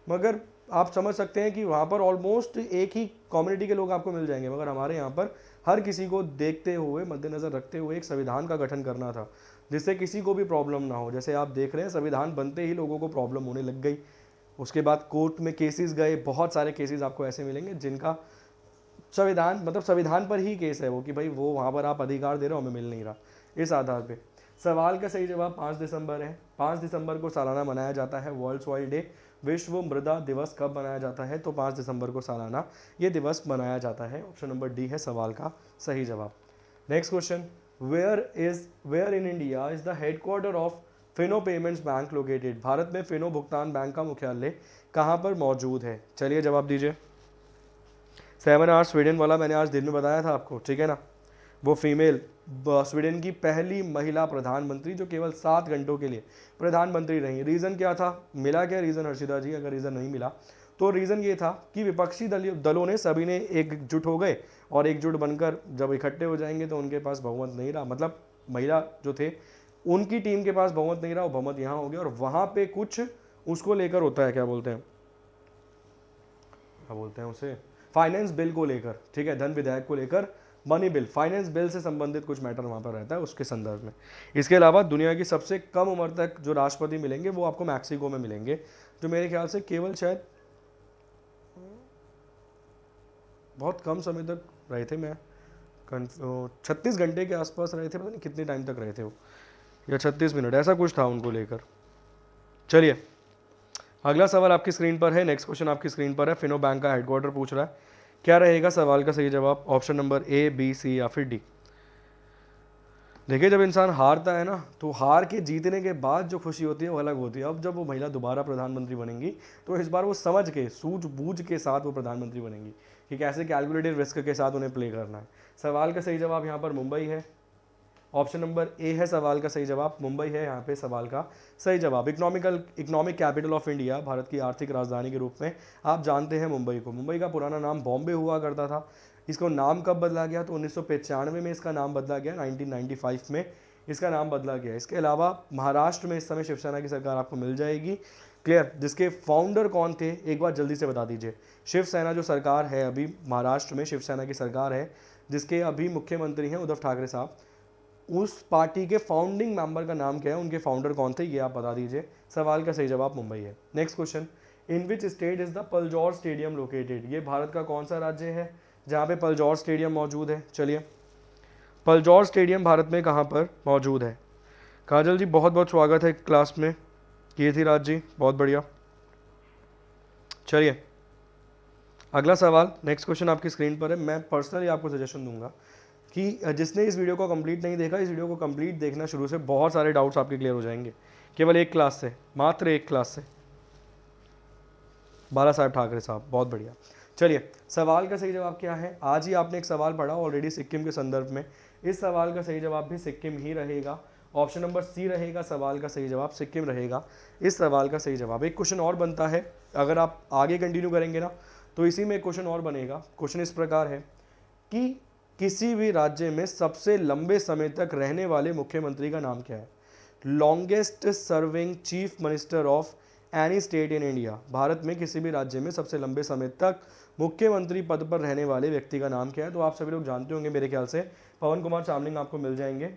मगर आप समझ सकते हैं कि वहाँ पर ऑलमोस्ट एक ही कम्युनिटी के लोग आपको मिल जाएंगे, मगर हमारे यहाँ पर हर किसी को देखते हुए, मद्देनज़र रखते हुए एक संविधान का गठन करना था जिससे किसी को भी प्रॉब्लम ना हो। जैसे आप देख रहे हैं संविधान बनते ही लोगों को प्रॉब्लम होने लग गई, उसके बाद कोर्ट में केसेस गए, बहुत सारे केसेस आपको ऐसे मिलेंगे जिनका संविधान, मतलब संविधान पर ही केस है वो, कि भाई वो वहाँ पर आप अधिकार दे रहे हो, हमें मिल नहीं रहा, इस आधार पे। सवाल का सही जवाब 5 दिसंबर है। 5 दिसंबर को सालाना मनाया जाता है वर्ल्ड्स वाइड डे। विश्व मृदा दिवस कब मनाया जाता है? तो 5 दिसंबर को सालाना ये दिवस मनाया जाता है। ऑप्शन नंबर डी है सवाल का सही जवाब। Next question, where in India is the headquarter of Fino payments bank located. भारत में फिनो भुगतान बैंक का मुख्यालय कहाँ पर मौजूद है? चलिए जवाब दीजिए। 7 आवर्स स्वीडन वाला मैंने आज दिन में बताया था आपको, ठीक है ना। वो फीमेल स्वीडन की पहली महिला प्रधानमंत्री जो केवल 7 घंटों के लिए प्रधानमंत्री रही। रीज़न क्या था, मिला क्या रीज़न हर्षिता जी? अगर रीज़न नहीं मिला तो रीज़न ये था कि विपक्षी दलों ने सभी ने एकजुट हो गए और एकजुट बनकर जब इकट्ठे हो जाएंगे तो उनके पास बहुमत नहीं रहा, मतलब महिला जो थे उनकी टीम के पास बहुमत नहीं रहा, वो बहुमत यहाँ हो गया और वहाँ पे कुछ उसको लेकर होता है, क्या बोलते हैं उसे, फाइनेंस बिल को लेकर, ठीक है, धन विधेयक को लेकर, मनी बिल, फाइनेंस बिल से संबंधित कुछ मैटर वहाँ पर रहता है उसके संदर्भ में। इसके अलावा दुनिया की सबसे कम उम्र तक जो राष्ट्रपति मिलेंगे वो आपको मैक्सिको में मिलेंगे, जो मेरे ख्याल से केवल शायद बहुत कम समय तक रहे थे। मैं 36 घंटे के आसपास रहे थे, पता नहीं कितने टाइम तक रहे थे वो, या 36 मिनट ऐसा कुछ था उनको लेकर। चलिए अगला सवाल आपकी स्क्रीन पर है, नेक्स्ट क्वेश्चन आपकी स्क्रीन पर है। फिनो बैंक का हेडक्वार्टर पूछ रहा है, क्या रहेगा सवाल का सही जवाब? ऑप्शन नंबर ए, बी, सी या फिर डी। देखिए जब इंसान हारता है ना तो हार के जीतने के बाद जो खुशी होती है वो अलग होती है। अब जब वो महिला दोबारा प्रधानमंत्री बनेंगी तो इस बार वो समझ के सूझबूझ के साथ वो प्रधानमंत्री बनेंगी कि कैसे कैलकुलेटेड रिस्क के साथ उन्हें प्ले करना है। सवाल का सही जवाब यहाँ पर मुंबई है। ऑप्शन नंबर ए है सवाल का सही जवाब, मुंबई है यहाँ पे सवाल का सही जवाब। Economic capital of India, Bharat की आर्थिक राजधानी के रूप में आप जानते हैं मुंबई को। मुंबई का पुराना नाम बॉम्बे हुआ करता था। इसको नाम कब बदला गया? तो 1995 में इसका नाम बदला गया, 1995 में इसका नाम बदला गया। इसके अलावा महाराष्ट्र में इस समय शिवसेना की सरकार आपको मिल जाएगी। क्लियर? जिसके फाउंडर कौन थे एक बार जल्दी से बता दीजिए। शिवसेना जो सरकार है अभी महाराष्ट्र में, शिवसेना की सरकार है जिसके अभी मुख्यमंत्री हैं उद्धव ठाकरे साहब, उस पार्टी के फाउंडिंग मेंबर का नाम क्या है, उनके फाउंडर कौन थे, ये आप बता दीजिए। सवाल का सही जवाब मुंबई है। Next question, in which state is the Paljor stadium located? ये भारत का कौन सा राज्य है जहाँ पे पलजौर स्टेडियम मौजूद है? चलिए पलजौर स्टेडियम भारत में कहाँ पर मौजूद है? काजल जी बहुत बहुत स्वागत है क्लास में, कीर्तिराज जी बहुत बढ़िया। चलिए अगला सवाल, नेक्स्ट क्वेश्चन आपकी स्क्रीन पर है। मैं पर्सनली आपको सजेशन दूंगा कि जिसने इस वीडियो को कंप्लीट नहीं देखा, इस वीडियो को कंप्लीट देखना शुरू से, बहुत सारे डाउट्स आपके क्लियर हो जाएंगे केवल एक क्लास से, मात्र एक क्लास से। बाला साहब ठाकरे साहब बहुत बढ़िया। चलिए सवाल का सही जवाब क्या है? आज ही आपने एक सवाल पढ़ा ऑलरेडी सिक्किम के संदर्भ में, इस सवाल का सही जवाब भी सिक्किम ही रहेगा। ऑप्शन नंबर सी रहेगा सवाल का सही जवाब, सिक्किम रहेगा इस सवाल का सही जवाब। एक क्वेश्चन और बनता है, अगर आप आगे कंटिन्यू करेंगे ना तो इसी में एक क्वेश्चन और बनेगा। क्वेश्चन इस प्रकार है कि किसी भी राज्य में सबसे लंबे समय तक रहने वाले मुख्यमंत्री का नाम क्या है? Longest serving chief minister of any state in India. Bharat में किसी भी राज्य में सबसे लंबे समय तक मुख्यमंत्री पद पर रहने वाले व्यक्ति का नाम क्या है? तो आप सभी लोग जानते होंगे मेरे ख्याल से, पवन कुमार चामलिंग आपको मिल जाएंगे,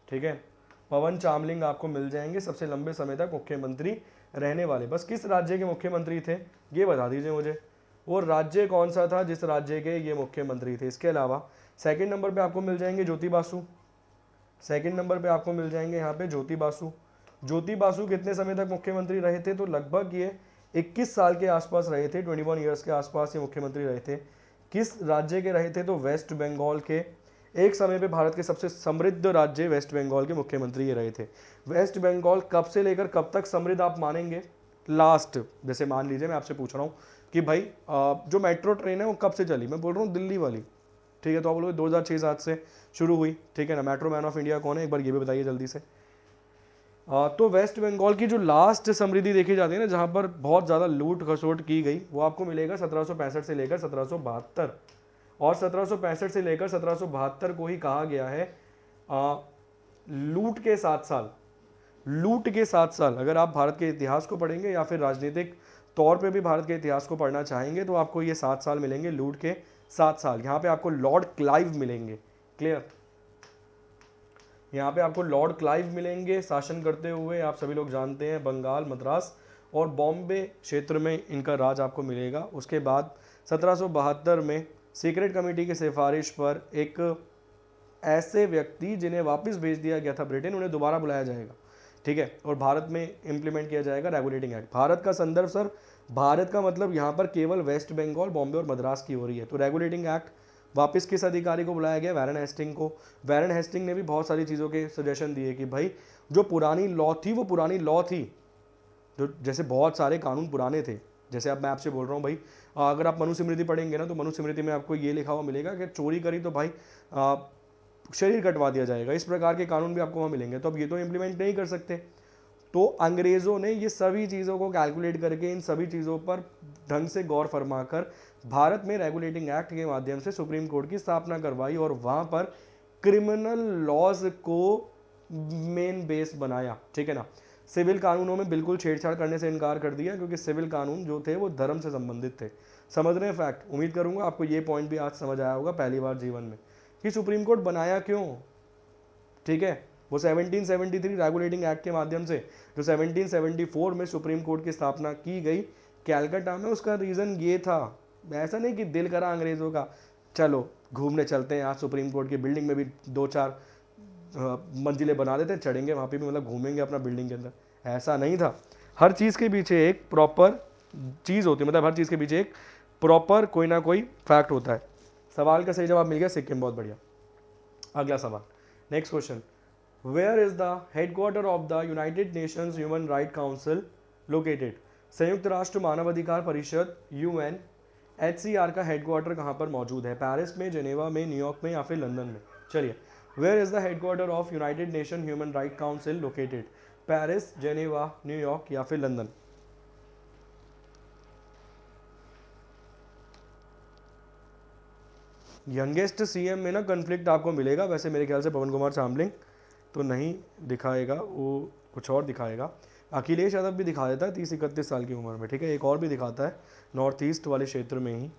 ठीक है, पवन चामलिंग आपको मिल जाएंगे सबसे लंबे समय तक मुख्यमंत्री रहने वाले। बस किस राज्य के मुख्यमंत्री थे ये बता दीजिए मुझे, वो राज्य कौन सा था जिस राज्य के ये मुख्यमंत्री थे। इसके अलावा सेकंड नंबर पे आपको मिल जाएंगे ज्योति बासु, सेकंड नंबर पे आपको मिल जाएंगे यहाँ पे ज्योति बासु। ज्योति बासु कितने समय तक मुख्यमंत्री रहे थे? तो लगभग ये 21 साल के आसपास रहे थे, 21 ईयर्स के आसपास ये मुख्यमंत्री रहे थे। किस राज्य के रहे थे? तो वेस्ट बंगाल के। एक समय पे भारत के सबसे समृद्ध राज्य वेस्ट बंगाल के मुख्यमंत्री ये रहे थे। वेस्ट बंगाल कब से लेकर कब तक समृद्ध आप मानेंगे? लास्ट, जैसे मान लीजिए मैं आपसे पूछ रहा हूँ कि भाई जो मेट्रो ट्रेन है वो कब से चली, मैं बोल रहा हूँ दिल्ली वाली, ठीक है, तो आप बोलोगे 2006-7 से शुरू हुई, ठीक है ना। मेट्रो मैन ऑफ इंडिया कौन है एक बार ये भी बताइए जल्दी से। तो वेस्ट बंगाल की जो लास्ट समृद्धि देखी जाती है ना, जहाँ पर बहुत ज़्यादा लूट खसोट की गई, वो आपको मिलेगा 1765 से लेकर 1772, और 1765 से लेकर 1772 को ही कहा गया है लूट के 7 साल। लूट के 7 साल, अगर आप भारत के इतिहास को पढ़ेंगे या फिर राजनीतिक तौर पे भी भारत के इतिहास को पढ़ना चाहेंगे तो आपको ये 7 साल मिलेंगे, लूट के 7 साल। यहाँ पे आपको लॉर्ड क्लाइव मिलेंगे, क्लियर, यहाँ पे आपको लॉर्ड क्लाइव मिलेंगे शासन करते हुए। आप सभी लोग जानते हैं बंगाल, मद्रास और बॉम्बे क्षेत्र में इनका राज आपको मिलेगा। उसके बाद 1772 में सीक्रेट कमेटी की सिफारिश पर एक ऐसे व्यक्ति जिन्हें वापस भेज दिया गया था ब्रिटेन, उन्हें दोबारा बुलाया जाएगा, ठीक है, और भारत में इम्प्लीमेंट किया जाएगा रेगुलेटिंग एक्ट। भारत का संदर्भ सर, भारत का मतलब यहाँ पर केवल वेस्ट बंगाल, बॉम्बे और मद्रास की हो रही है। तो रेगुलेटिंग एक्ट वापस किस अधिकारी को बुलाया गया? वैरन हेस्टिंग को। वैरन हेस्टिंग ने भी बहुत सारी चीज़ों के सजेशन दिए कि भाई जो पुरानी लॉ थी वो पुरानी लॉ थी, जो जैसे बहुत सारे कानून पुराने थे, जैसे अब मैं आपसे बोल रहा हूँ भाई अगर आप मनुस्मृति पढ़ेंगे ना तो मनुस्मृति में आपको ये लिखा हुआ मिलेगा कि चोरी करी तो भाई शरीर कटवा दिया जाएगा, इस प्रकार के कानून भी आपको वहाँ मिलेंगे। तो अब ये तो इम्प्लीमेंट नहीं कर सकते, तो अंग्रेज़ों ने ये सभी चीज़ों को कैलकुलेट करके इन सभी चीज़ों पर ढंग से गौर फरमाकर भारत में रेगुलेटिंग एक्ट के माध्यम से सुप्रीम कोर्ट की स्थापना करवाई और वहाँ पर क्रिमिनल लॉज को मेन बेस बनाया, ठीक है ना। सिविल कानूनों में बिल्कुल छेड़छाड़ करने से इनकार कर दिया, क्योंकि सिविल कानून जो थे वो धर्म से संबंधित थे। समझ रहे हैं फैक्ट? उम्मीद करूंगा आपको ये पॉइंट भी आज समझ आया होगा पहली बार जीवन में कि सुप्रीम कोर्ट बनाया क्यों, ठीक है। वो 1773 रेगुलेटिंग एक्ट के माध्यम से जो 1774 में सुप्रीम कोर्ट की स्थापना की गई कैलकाटा में, उसका रीज़न ये था। ऐसा नहीं कि दिल करा अंग्रेज़ों का चलो घूमने चलते हैं, आज सुप्रीम कोर्ट की बिल्डिंग में भी 2-4 मंजिलें बना देते हैं, चढ़ेंगे वहाँ पे भी, मतलब घूमेंगे अपना बिल्डिंग के अंदर, ऐसा नहीं था। हर चीज़ के पीछे एक प्रॉपर चीज़ होती है, मतलब हर चीज़ के पीछे एक प्रॉपर कोई ना कोई फैक्ट होता है। सवाल का सही जवाब मिल गया, सिक्किम, बहुत बढ़िया। अगला सवाल, next question, where is the headquarter of the United Nations Human Right Council located? संयुक्त राष्ट्र मानवाधिकार परिषद UNHCR का हेडक्वार्टर कहाँ पर मौजूद है? पेरिस में, जेनेवा में, न्यूयॉर्क में या फिर लंदन में? चलिए, where is the headquarter of United Nation Human Right Council located? Paris, Geneva, New York या फिर लंदन? यंगेस्ट CM में ना कन्फ्लिक्ट आपको मिलेगा, वैसे मेरे ख्याल से पवन कुमार चामलिंग तो नहीं दिखाएगा, वो कुछ और दिखाएगा। अखिलेश यादव भी दिखा देता है 30-31 साल की उम्र में, ठीक है। एक और भी दिखाता है नॉर्थ ईस्ट वाले क्षेत्र में ही।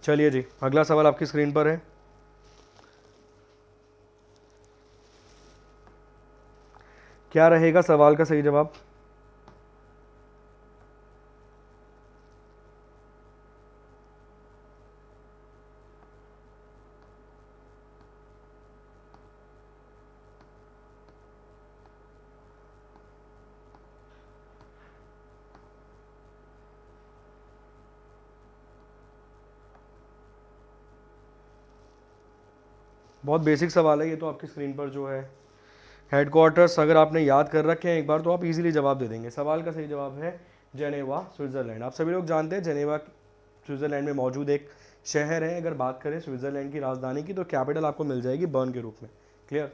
चलिए जी, अगला सवाल आपकी स्क्रीन पर है। क्या रहेगा सवाल का सही जवाब? बहुत बेसिक सवाल है ये तो, आपकी स्क्रीन पर जो है हेडक्वार्टर्स अगर आपने याद कर रखे हैं एक बार तो आप इजीली जवाब दे देंगे। सवाल का सही जवाब है जेनेवा, स्विट्ज़रलैंड। आप सभी लोग जानते हैं जेनेवा स्विट्ज़रलैंड में मौजूद एक शहर है। अगर बात करें स्विट्ज़रलैंड की राजधानी की तो कैपिटल आपको मिल जाएगी बर्न के रूप में। क्लियर?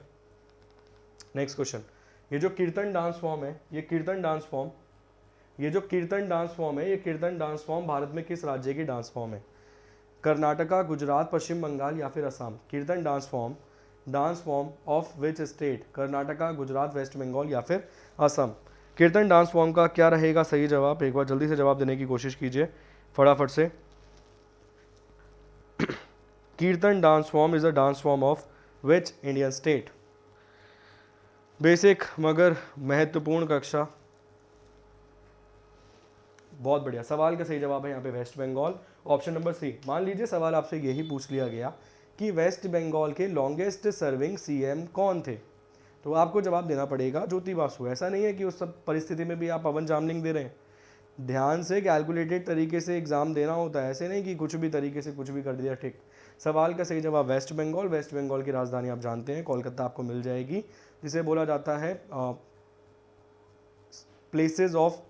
नेक्स्ट क्वेश्चन, ये जो कीर्तन डांस फॉर्म है, ये कीर्तन डांस फॉर्म है, ये कीर्तन डांस फॉर्म भारत में किस राज्य की डांस फॉर्म है? कर्नाटका, गुजरात, पश्चिम बंगाल या फिर Assam? Kirtan dance form of which state? Karnataka, Gujarat, West Bengal या फिर असम? कीर्तन डांस फॉर्म का क्या रहेगा सही जवाब? एक बार जल्दी से जवाब देने की कोशिश कीजिए फटाफट से। कीर्तन dance form is a dance form of which Indian state? Basic मगर महत्वपूर्ण कक्षा, बहुत बढ़िया। सवाल का सही जवाब है यहाँ पे West Bengal, option number C। मान लीजिए सवाल आपसे यही पूछ लिया गया कि वेस्ट बंगाल के लॉन्गेस्ट सर्विंग CM कौन थे, तो आपको जवाब देना पड़ेगा ज्योति बासु। ऐसा नहीं है कि उस सब परिस्थिति में भी आप पवन जामलिंग दे रहे हैं, ध्यान से कैलकुलेटेड तरीके से एग्जाम देना होता है, ऐसे नहीं कि कुछ भी तरीके से कुछ भी कर दिया। ठीक, सवाल का सही जवाब वेस्ट बंगाल। वेस्ट बंगाल की राजधानी आप जानते हैं कोलकाता आपको मिल जाएगी, जिसे बोला जाता है places of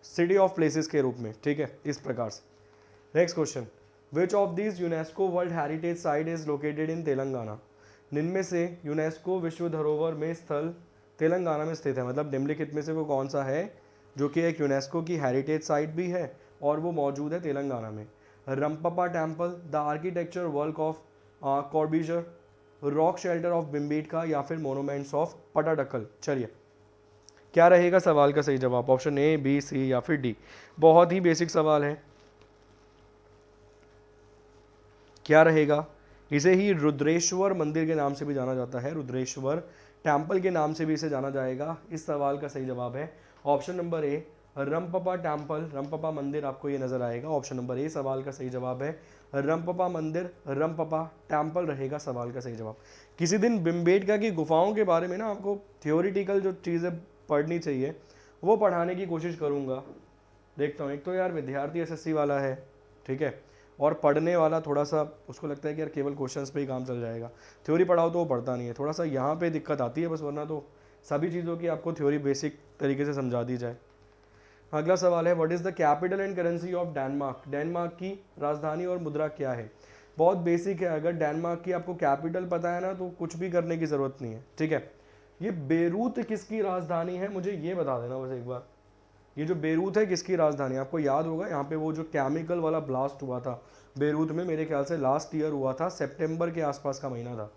city of places के रूप में, ठीक है, इस प्रकार से। Next question, which of these UNESCO world heritage site is located in Telangana? निम्न से यूनेस्को विश्व धरोहर में स्थल तेलंगाना में स्थित है, मतलब निम्नलिखित में से वो कौन सा है जो कि एक यूनेस्को की हेरिटेज साइट भी है और वो मौजूद है तेलंगाना में? Ramappa temple, the architecture work of Corbusier, rock shelter of Bhimbetka या फिर मोनूमेंट्स ऑफ पटाडकल? चलिए, क्या रहेगा सवाल का सही जवाब? ऑप्शन A, B, C या फिर D? बहुत ही बेसिक सवाल है, क्या रहेगा? इसे ही रुद्रेश्वर मंदिर के नाम से भी जाना जाता है, रुद्रेश्वर टेम्पल के नाम से भी इसे जाना जाएगा। इस सवाल का सही जवाब है ऑप्शन नंबर A, रंपपा टेम्पल, रंपपा मंदिर आपको ये नजर आएगा। ऑप्शन नंबर A सवाल का सही जवाब है रंपपा मंदिर, रंपपा टेम्पल रहेगा सवाल का सही जवाब। किसी दिन बिम्बेटका की गुफाओं के बारे में ना आपको थियोरिटिकल जो चीज़ें पढ़नी चाहिए वो पढ़ाने की कोशिश करूँगा। देखता हूँ, एक तो यार विद्यार्थी SSC वाला है, ठीक है, और पढ़ने वाला थोड़ा सा उसको लगता है कि यार केवल क्वेश्चंस पे ही काम चल जाएगा, थ्योरी पढ़ाओ तो वो पढ़ता नहीं है, थोड़ा सा यहाँ पे दिक्कत आती है बस, वरना तो सभी चीज़ों की आपको थ्योरी बेसिक तरीके से समझा दी जाए। अगला सवाल है, what is the capital and currency of Denmark? Denmark की राजधानी और मुद्रा क्या है? बहुत बेसिक है, अगर डेनमार्क की आपको कैपिटल पता है ना तो कुछ भी करने की ज़रूरत नहीं है, ठीक है। ये बेरूत किसकी राजधानी है, मुझे ये बता देना बस एक बार। ये जो बेरूत है किसकी राजधानी? आपको याद होगा यहाँ पे वो जो केमिकल वाला ब्लास्ट हुआ था बेरूत में, मेरे ख्याल से लास्ट ईयर हुआ था, सितंबर के आसपास का महीना था।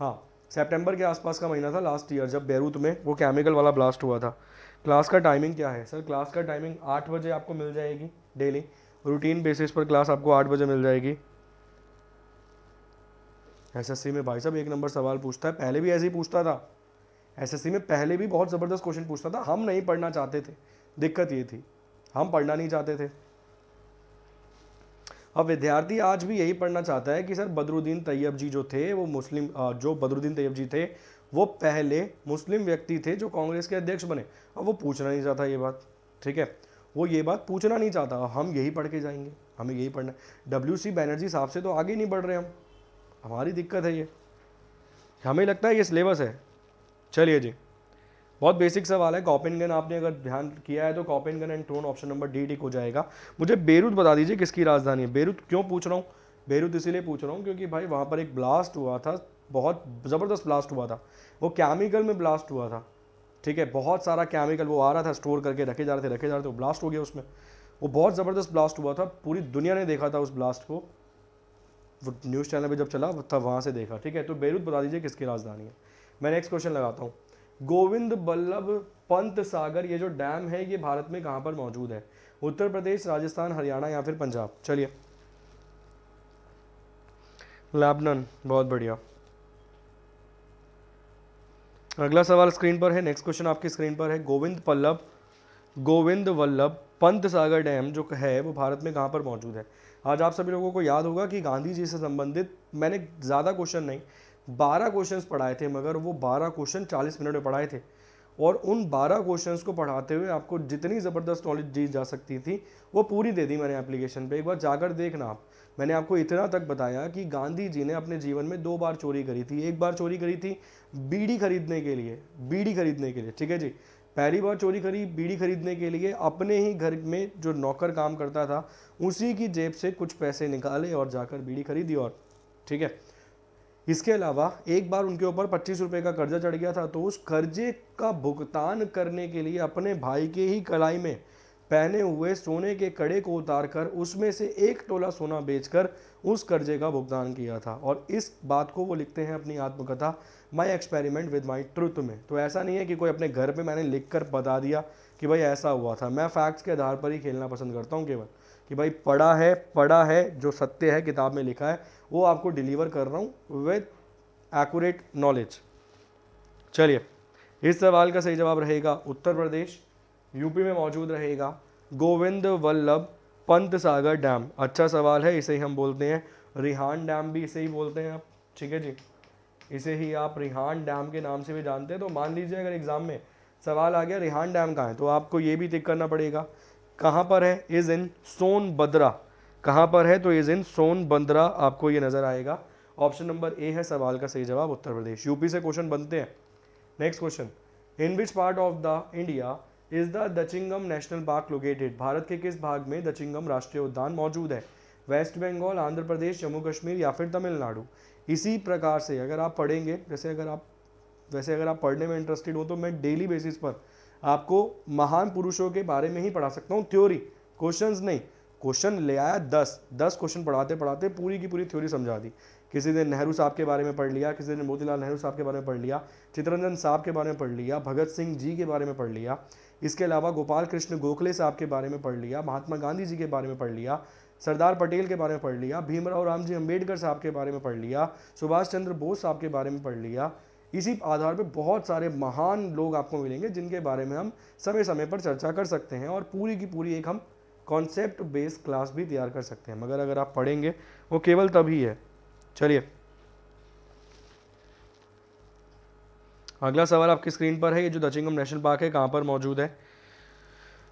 हाँ, सितंबर के आसपास का महीना था लास्ट ईयर, जब बेरूत में वो केमिकल वाला ब्लास्ट हुआ था। क्लास का टाइमिंग क्या है सर? क्लास का टाइमिंग 8 बजे आपको मिल जाएगी डेली, रूटीन बेसिस पर क्लास आपको 8 बजे मिल जाएगी। एसएससी में भाई साहब 1 नंबर सवाल पूछता है, पहले भी ऐसे ही पूछता था। एसएससी में पहले भी बहुत ज़बरदस्त क्वेश्चन पूछता था, हम नहीं पढ़ना चाहते थे, दिक्कत ये थी, हम पढ़ना नहीं चाहते थे। अब विद्यार्थी आज भी यही पढ़ना चाहता है कि सर बदरुद्दीन तैयब जी जो थे वो मुस्लिम, जो बदरुद्दीन तैयब जी थे वो पहले मुस्लिम व्यक्ति थे जो कांग्रेस के अध्यक्ष बने। अब वो पूछना नहीं चाहता ये बात, ठीक है, वो ये बात पूछना नहीं चाहता, हम यही पढ़ के जाएंगे, हमें यही पढ़ना। WC बैनर्जी साहब से तो आगे नहीं बढ़ रहे हम, हमारी दिक्कत है ये, हमें लगता है ये सिलेबस है। चलिए जी, बहुत बेसिक सवाल है। कॉपेनगन आपने अगर ध्यान किया है तो Copenhagen and tone option number D टिक हो जाएगा। मुझे बेरूत बता दीजिए किसकी राजधानी है। बेरूत क्यों पूछ रहा हूँ? बेरूत इसीलिए पूछ रहा हूँ क्योंकि भाई वहाँ पर एक ब्लास्ट हुआ था, बहुत ज़बरदस्त ब्लास्ट हुआ था, वो केमिकल में ब्लास्ट हुआ था, ठीक है, बहुत सारा केमिकल वो आ रहा था, स्टोर करके रखे जा रहे थे, वो ब्लास्ट हो गया उसमें, वो बहुत ज़बरदस्त ब्लास्ट हुआ था, पूरी दुनिया ने देखा था उस ब्लास्ट को, वो न्यूज़ चैनल पे जब चला तब वहाँ से देखा, ठीक है। तो बेरूत बता दीजिए किसकी राजधानी है। मैं नेक्स्ट क्वेश्चन लगाता हूँ। गोविंद बल्लभ पंत सागर ये जो डैम है ये भारत में कहाँ पर मौजूद है? उत्तर प्रदेश, राजस्थान, हरियाणा या फिर पंजाब? चलिए, लेबनान, बहुत बढ़िया। अगला सवाल स्क्रीन पर है, नेक्स्ट क्वेश्चन आपकी स्क्रीन पर है। गोविंद वल्लभ पंत सागर डैम जो है वो भारत में कहाँ पर मौजूद है? आज आप सभी लोगों को याद होगा कि गांधी जी से संबंधित मैंने ज़्यादा क्वेश्चन नहीं, 12 क्वेश्चंस पढ़ाए थे, मगर वो 12 क्वेश्चन 40 मिनट में पढ़ाए थे, और उन 12 क्वेश्चंस को पढ़ाते हुए आपको जितनी ज़बरदस्त नॉलेज दी जा सकती थी वो पूरी दे दी मैंने एप्लीकेशन पे, एक बार जाकर देखना आप। मैंने आपको इतना तक बताया कि गांधी जी ने अपने जीवन में 2 बार चोरी करी थी। एक बार चोरी करी थी बीड़ी खरीदने के लिए, बीड़ी खरीदने के लिए, ठीक है जी। पहली बार चोरी करी बीड़ी खरीदने के लिए, अपने ही घर में जो नौकर काम करता था उसी की जेब से कुछ पैसे निकाले और जाकर बीड़ी खरीदी, और ठीक है। इसके अलावा एक बार उनके ऊपर 25 रुपये का कर्जा चढ़ गया था, तो उस कर्जे का भुगतान करने के लिए अपने भाई के ही कलाई में पहने हुए सोने के कड़े को उतारकर उसमें से 1 तोला सोना बेचकर उस कर्जे का भुगतान किया था। और इस बात को वो लिखते हैं अपनी आत्मकथा my experiment with my truth में। तो ऐसा नहीं है कि कोई अपने घर पे मैंने लिख कर बता दिया कि भाई ऐसा हुआ था, मैं फैक्ट्स के आधार पर ही खेलना पसंद करता हूँ केवल, कि भाई पढ़ा है, जो सत्य है किताब में लिखा है वो आपको डिलीवर कर रहा हूँ विद एक्यूरेट नॉलेज। चलिए, इस सवाल का सही जवाब रहेगा उत्तर प्रदेश, यूपी में मौजूद रहेगा गोविंद वल्लभ पंत सागर डैम। अच्छा सवाल है, इसे ही हम बोलते हैं रिहान डैम, भी इसे ही बोलते हैं आप, ठीक है जी, इसे ही आप रिहान डैम के नाम से भी जानते हैं। तो मान लीजिए अगर एग्जाम में सवाल आ गया रिहान डैम कहाँ है, तो आपको ये भी टिक करना पड़ेगा कहाँ पर है, इज इन सोनभद्रा। कहाँ पर है, तो इज इन सोनभद्रा, आपको ये नजर आएगा। ऑप्शन नंबर ए है सवाल का सही जवाब उत्तर प्रदेश। यूपी से क्वेश्चन बनते हैं। Next question, in which part of the India is the Dachigam national park located? Bharat के किस भाग में दचिंगम राष्ट्रीय उद्यान मौजूद है? वेस्ट बंगाल, आंध्र प्रदेश, जम्मू कश्मीर या फिर तमिलनाडु? इसी प्रकार से अगर आप पढ़ेंगे, वैसे अगर आप पढ़ने में इंटरेस्टेड हो तो मैं डेली बेसिस पर आपको महान पुरुषों के बारे में ही पढ़ा सकता हूँ, थ्योरी, क्वेश्चंस नहीं। क्वेश्चन ले आया 10 क्वेश्चन पढ़ाते पढ़ाते पूरी की पूरी थ्योरी समझा दी। किसी दिन नेहरू साहब के बारे में पढ़ लिया, किसी दिन मोतीलाल नेहरू साहब के बारे में पढ़ लिया, चित्तरंजन साहब के बारे में पढ़ लिया, भगत सिंह जी के बारे में पढ़ लिया, इसके अलावा गोपाल कृष्ण गोखले साहब के बारे में पढ़ लिया, महात्मा गांधी जी के बारे में पढ़ लिया, सरदार पटेल के बारे में पढ़ लिया, भीमराव रामजी अम्बेडकर साहब के बारे में पढ़ लिया, सुभाष चंद्र बोस साहब के बारे में पढ़ लिया। इसी आधार पर बहुत सारे महान लोग आपको मिलेंगे जिनके बारे में हम समय समय पर चर्चा कर सकते हैं, और पूरी की पूरी एक हम कॉन्सेप्ट बेस्ड क्लास भी तैयार कर सकते हैं, मगर अगर आप पढ़ेंगे वो केवल तभी है। चलिए, अगला सवाल आपकी स्क्रीन पर है, ये जो दचिंगम नेशनल पार्क है कहाँ पर मौजूद है?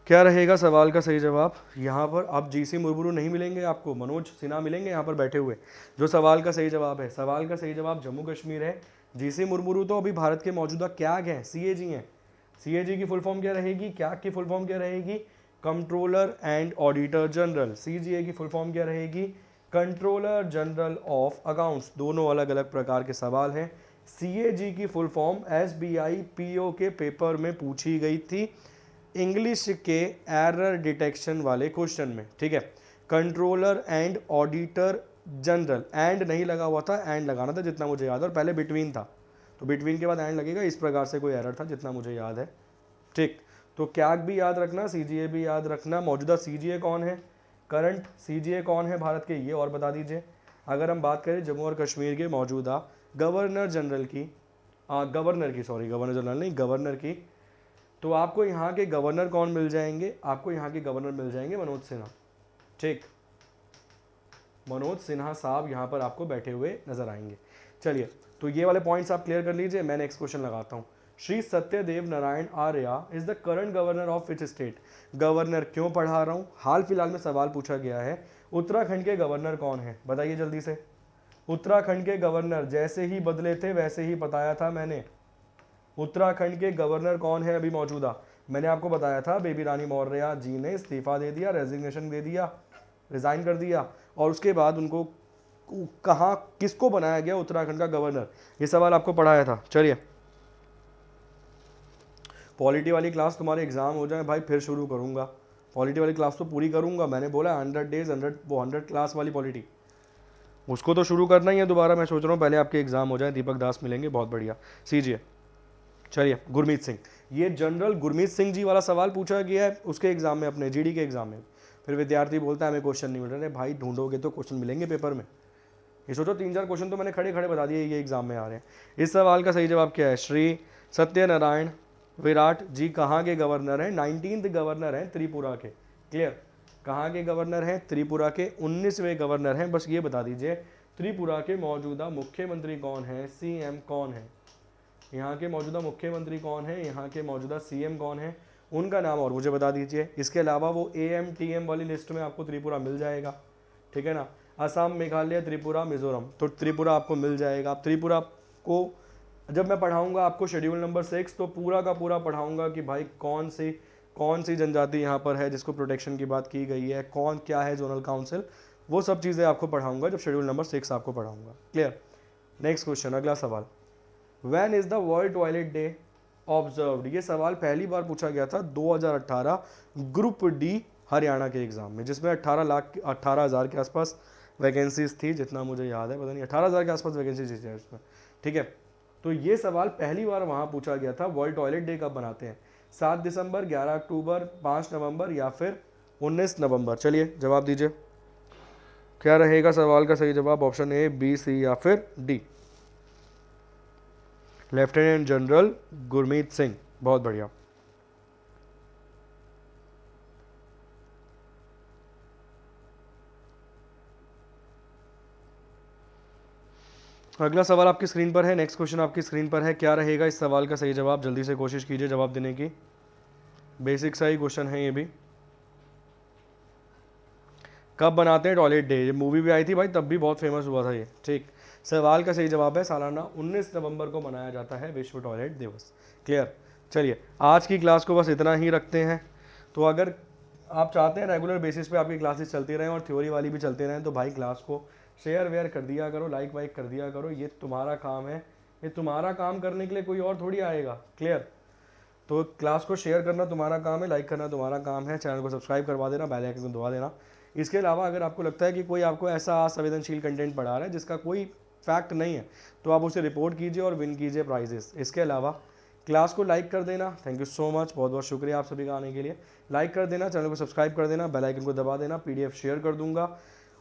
क्या रहेगा सवाल का सही जवाब? यहाँ पर अब जीसी मुर्मू नहीं मिलेंगे आपको, मनोज सिन्हा मिलेंगे यहाँ पर बैठे हुए। जो सवाल का सही जवाब है, सवाल का सही जवाब जम्मू कश्मीर है। जीसी मुर्मू तो अभी भारत के मौजूदा कैग हैं, सीएजी हैं। सीएजी की फुल फॉर्म क्या रहेगी, कैग की फुल फॉर्म क्या रहेगी? Controller and auditor general. CGA की फुल फॉर्म क्या रहेगी? Controller general of accounts. दोनों अलग अलग प्रकार के सवाल हैं। सीएजी की फुल फॉर्म एसबीआई पीओ के पेपर में पूछी गई थी, इंग्लिश के एरर डिटेक्शन वाले क्वेश्चन में, ठीक है। Controller and auditor general, and नहीं लगा हुआ था, एंड लगाना था जितना मुझे याद है, और पहले बिटवीन था, तो बिटवीन के बाद एंड लगेगा, इस प्रकार से कोई एरर था जितना मुझे याद है, ठीक। तो कैग भी याद रखना, सीजीए भी याद रखना। मौजूदा सीजीए कौन है, करंट सीजीए कौन है भारत के, ये और बता दीजिए। अगर हम बात करें जम्मू और कश्मीर के मौजूदा गवर्नर जनरल की, गवर्नर जनरल नहीं, गवर्नर की, तो आपको यहाँ के गवर्नर कौन मिल जाएंगे? आपको यहाँ के गवर्नर मिल जाएंगे मनोज सिन्हा, ठीक। मनोज सिन्हा साहब यहाँ पर आपको बैठे हुए नजर आएंगे। चलिए, तो ये वाले पॉइंट्स आप क्लियर कर लीजिए। मैं नेक्स्ट क्वेश्चन लगाता हूँ। Shri Satyadev Narayan Arya is the current governor of which state? Governor क्यों पढ़ा रहा हूँ? हाल फिलहाल में सवाल पूछा गया है, उत्तराखंड के गवर्नर कौन है? बताइए जल्दी से। उत्तराखंड के गवर्नर जैसे ही बदले थे वैसे ही बताया था मैंने। उत्तराखंड के गवर्नर कौन है अभी मौजूदा? मैंने आपको बताया था, बेबी रानी मौर्य जी ने इस्तीफा दे दिया, रेजिग्नेशन दे दिया, रिजाइन कर दिया, और उसके बाद उनको कहाँ, किसको बनाया गया उत्तराखंड का गवर्नर? ये सवाल आपको पढ़ाया था। चलिए, पॉलिटी वाली क्लास तुम्हारे एग्जाम हो जाए भाई फिर शुरू करूंगा। पॉलिटी वाली क्लास तो पूरी करूंगा, मैंने बोला 100 डेज 100 क्लास वाली पॉलिटी, उसको तो शुरू करना ही है दोबारा। मैं सोच रहा हूँ पहले आपके एग्जाम हो जाए, दीपक दास मिलेंगे, बहुत बढ़िया। सीजिए, चलिए, गुरमीत सिंह, ये जनरल गुरमीत सिंह जी वाला सवाल पूछा गया है उसके एग्जाम में, अपने जीडी के एग्जाम में। फिर विद्यार्थी बोलता है हमें क्वेश्चन नहीं मिल रहे। भाई ढूंढोगे तो क्वेश्चन मिलेंगे पेपर में। ये सोचो 3-4 क्वेश्चन तो मैंने खड़े खड़े बता दिए ये एग्जाम में आ रहे हैं। इस सवाल का सही जवाब क्या है? श्री सत्यनारायण विराट जी कहाँ के गवर्नर हैं? 19th गवर्नर हैं त्रिपुरा के। क्लियर? कहाँ के गवर्नर हैं? त्रिपुरा के 19वें गवर्नर हैं। बस ये बता दीजिए त्रिपुरा के मौजूदा मुख्यमंत्री कौन है, सीएम कौन है? यहाँ के मौजूदा मुख्यमंत्री कौन है, यहाँ के मौजूदा सीएम कौन है, उनका नाम और मुझे बता दीजिए। इसके अलावा वो AMTM वाली लिस्ट में आपको त्रिपुरा मिल जाएगा, ठीक है ना। असम, मेघालय, त्रिपुरा, मिजोरम, तो त्रिपुरा आपको मिल जाएगा। त्रिपुरा को जब मैं पढ़ाऊंगा आपको शेड्यूल नंबर 6, तो पूरा का पूरा पढ़ाऊंगा कि भाई कौन सी जनजाति यहाँ पर है जिसको प्रोटेक्शन की बात की गई है, कौन क्या है जोनल काउंसिल, वो सब चीज़ें आपको पढ़ाऊंगा जब शेड्यूल नंबर 6 आपको पढ़ाऊंगा। क्लियर? नेक्स्ट क्वेश्चन, अगला सवाल। When is the world toilet day observed? ये सवाल पहली बार पूछा गया था 2018 ग्रुप डी हरियाणा के एग्जाम में, जिसमें 18,000 के आसपास वैकेंसीज थी, जितना मुझे याद है, पता नहीं 18,000 के आसपास वैकेंसीज थी उसमें, ठीक है। तो ये सवाल पहली बार वहाँ पूछा गया था, वर्ल्ड टॉयलेट डे कब बनाते हैं? 7 दिसंबर, 11 अक्टूबर, 5 नवंबर या फिर 19 नवंबर? चलिए जवाब दीजिए, क्या रहेगा सवाल का सही जवाब? ऑप्शन ए, बी, सी या फिर D? Lieutenant general Gurmeet Singh, बहुत बढ़िया। अगला सवाल आपकी स्क्रीन पर है, नेक्स्ट क्वेश्चन आपकी स्क्रीन पर है। क्या रहेगा इस सवाल का सही जवाब? जल्दी से कोशिश कीजिए जवाब देने की, बेसिक सा ही क्वेश्चन है ये भी। कब बनाते हैं टॉयलेट डे? ये मूवी भी आई थी भाई, तब भी बहुत फेमस हुआ था ये, ठीक। सवाल का सही जवाब है सालाना 19 नवंबर को मनाया जाता है विश्व टॉयलेट दिवस। क्लियर? चलिए, आज की क्लास को बस इतना ही रखते हैं। तो अगर आप चाहते हैं रेगुलर बेसिस पे आपकी क्लासेस चलती रहें और थ्योरी वाली भी चलती रहें, तो भाई क्लास को शेयर वेयर कर दिया करो, लाइक वाइक कर दिया करो, ये तुम्हारा काम है। ये तुम्हारा काम करने के लिए कोई और थोड़ी आएगा। क्लियर? तो क्लास को शेयर करना तुम्हारा काम है, लाइक करना तुम्हारा काम है, चैनल को सब्सक्राइब करवा देना, बेल आइकन को दबा देना। इसके अलावा अगर आपको लगता है कि कोई आपको ऐसा असंवेदनशील कंटेंट पढ़ा रहा है जिसका कोई फैक्ट नहीं है, तो आप उसे रिपोर्ट कीजिए और विन कीजिए प्राइजेस। इसके अलावा क्लास को लाइक कर देना, थैंक यू सो मच, बहुत बहुत शुक्रिया आप सभी का आने के लिए। लाइक कर देना, चैनल को सब्सक्राइब कर देना, बेल आइकन को दबा देना, PDF शेयर कर दूंगा।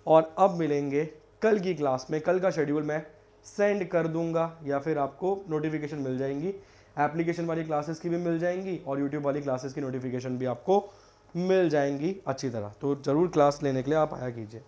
और अब मिलेंगे कल की क्लास में। कल का शेड्यूल मैं सेंड कर दूंगा या फिर आपको नोटिफिकेशन मिल जाएंगी। एप्लीकेशन वाली क्लासेस की भी मिल जाएंगी और यूट्यूब वाली क्लासेस की नोटिफिकेशन भी आपको मिल जाएंगी अच्छी तरह। तो ज़रूर क्लास लेने के लिए आप आया कीजिए।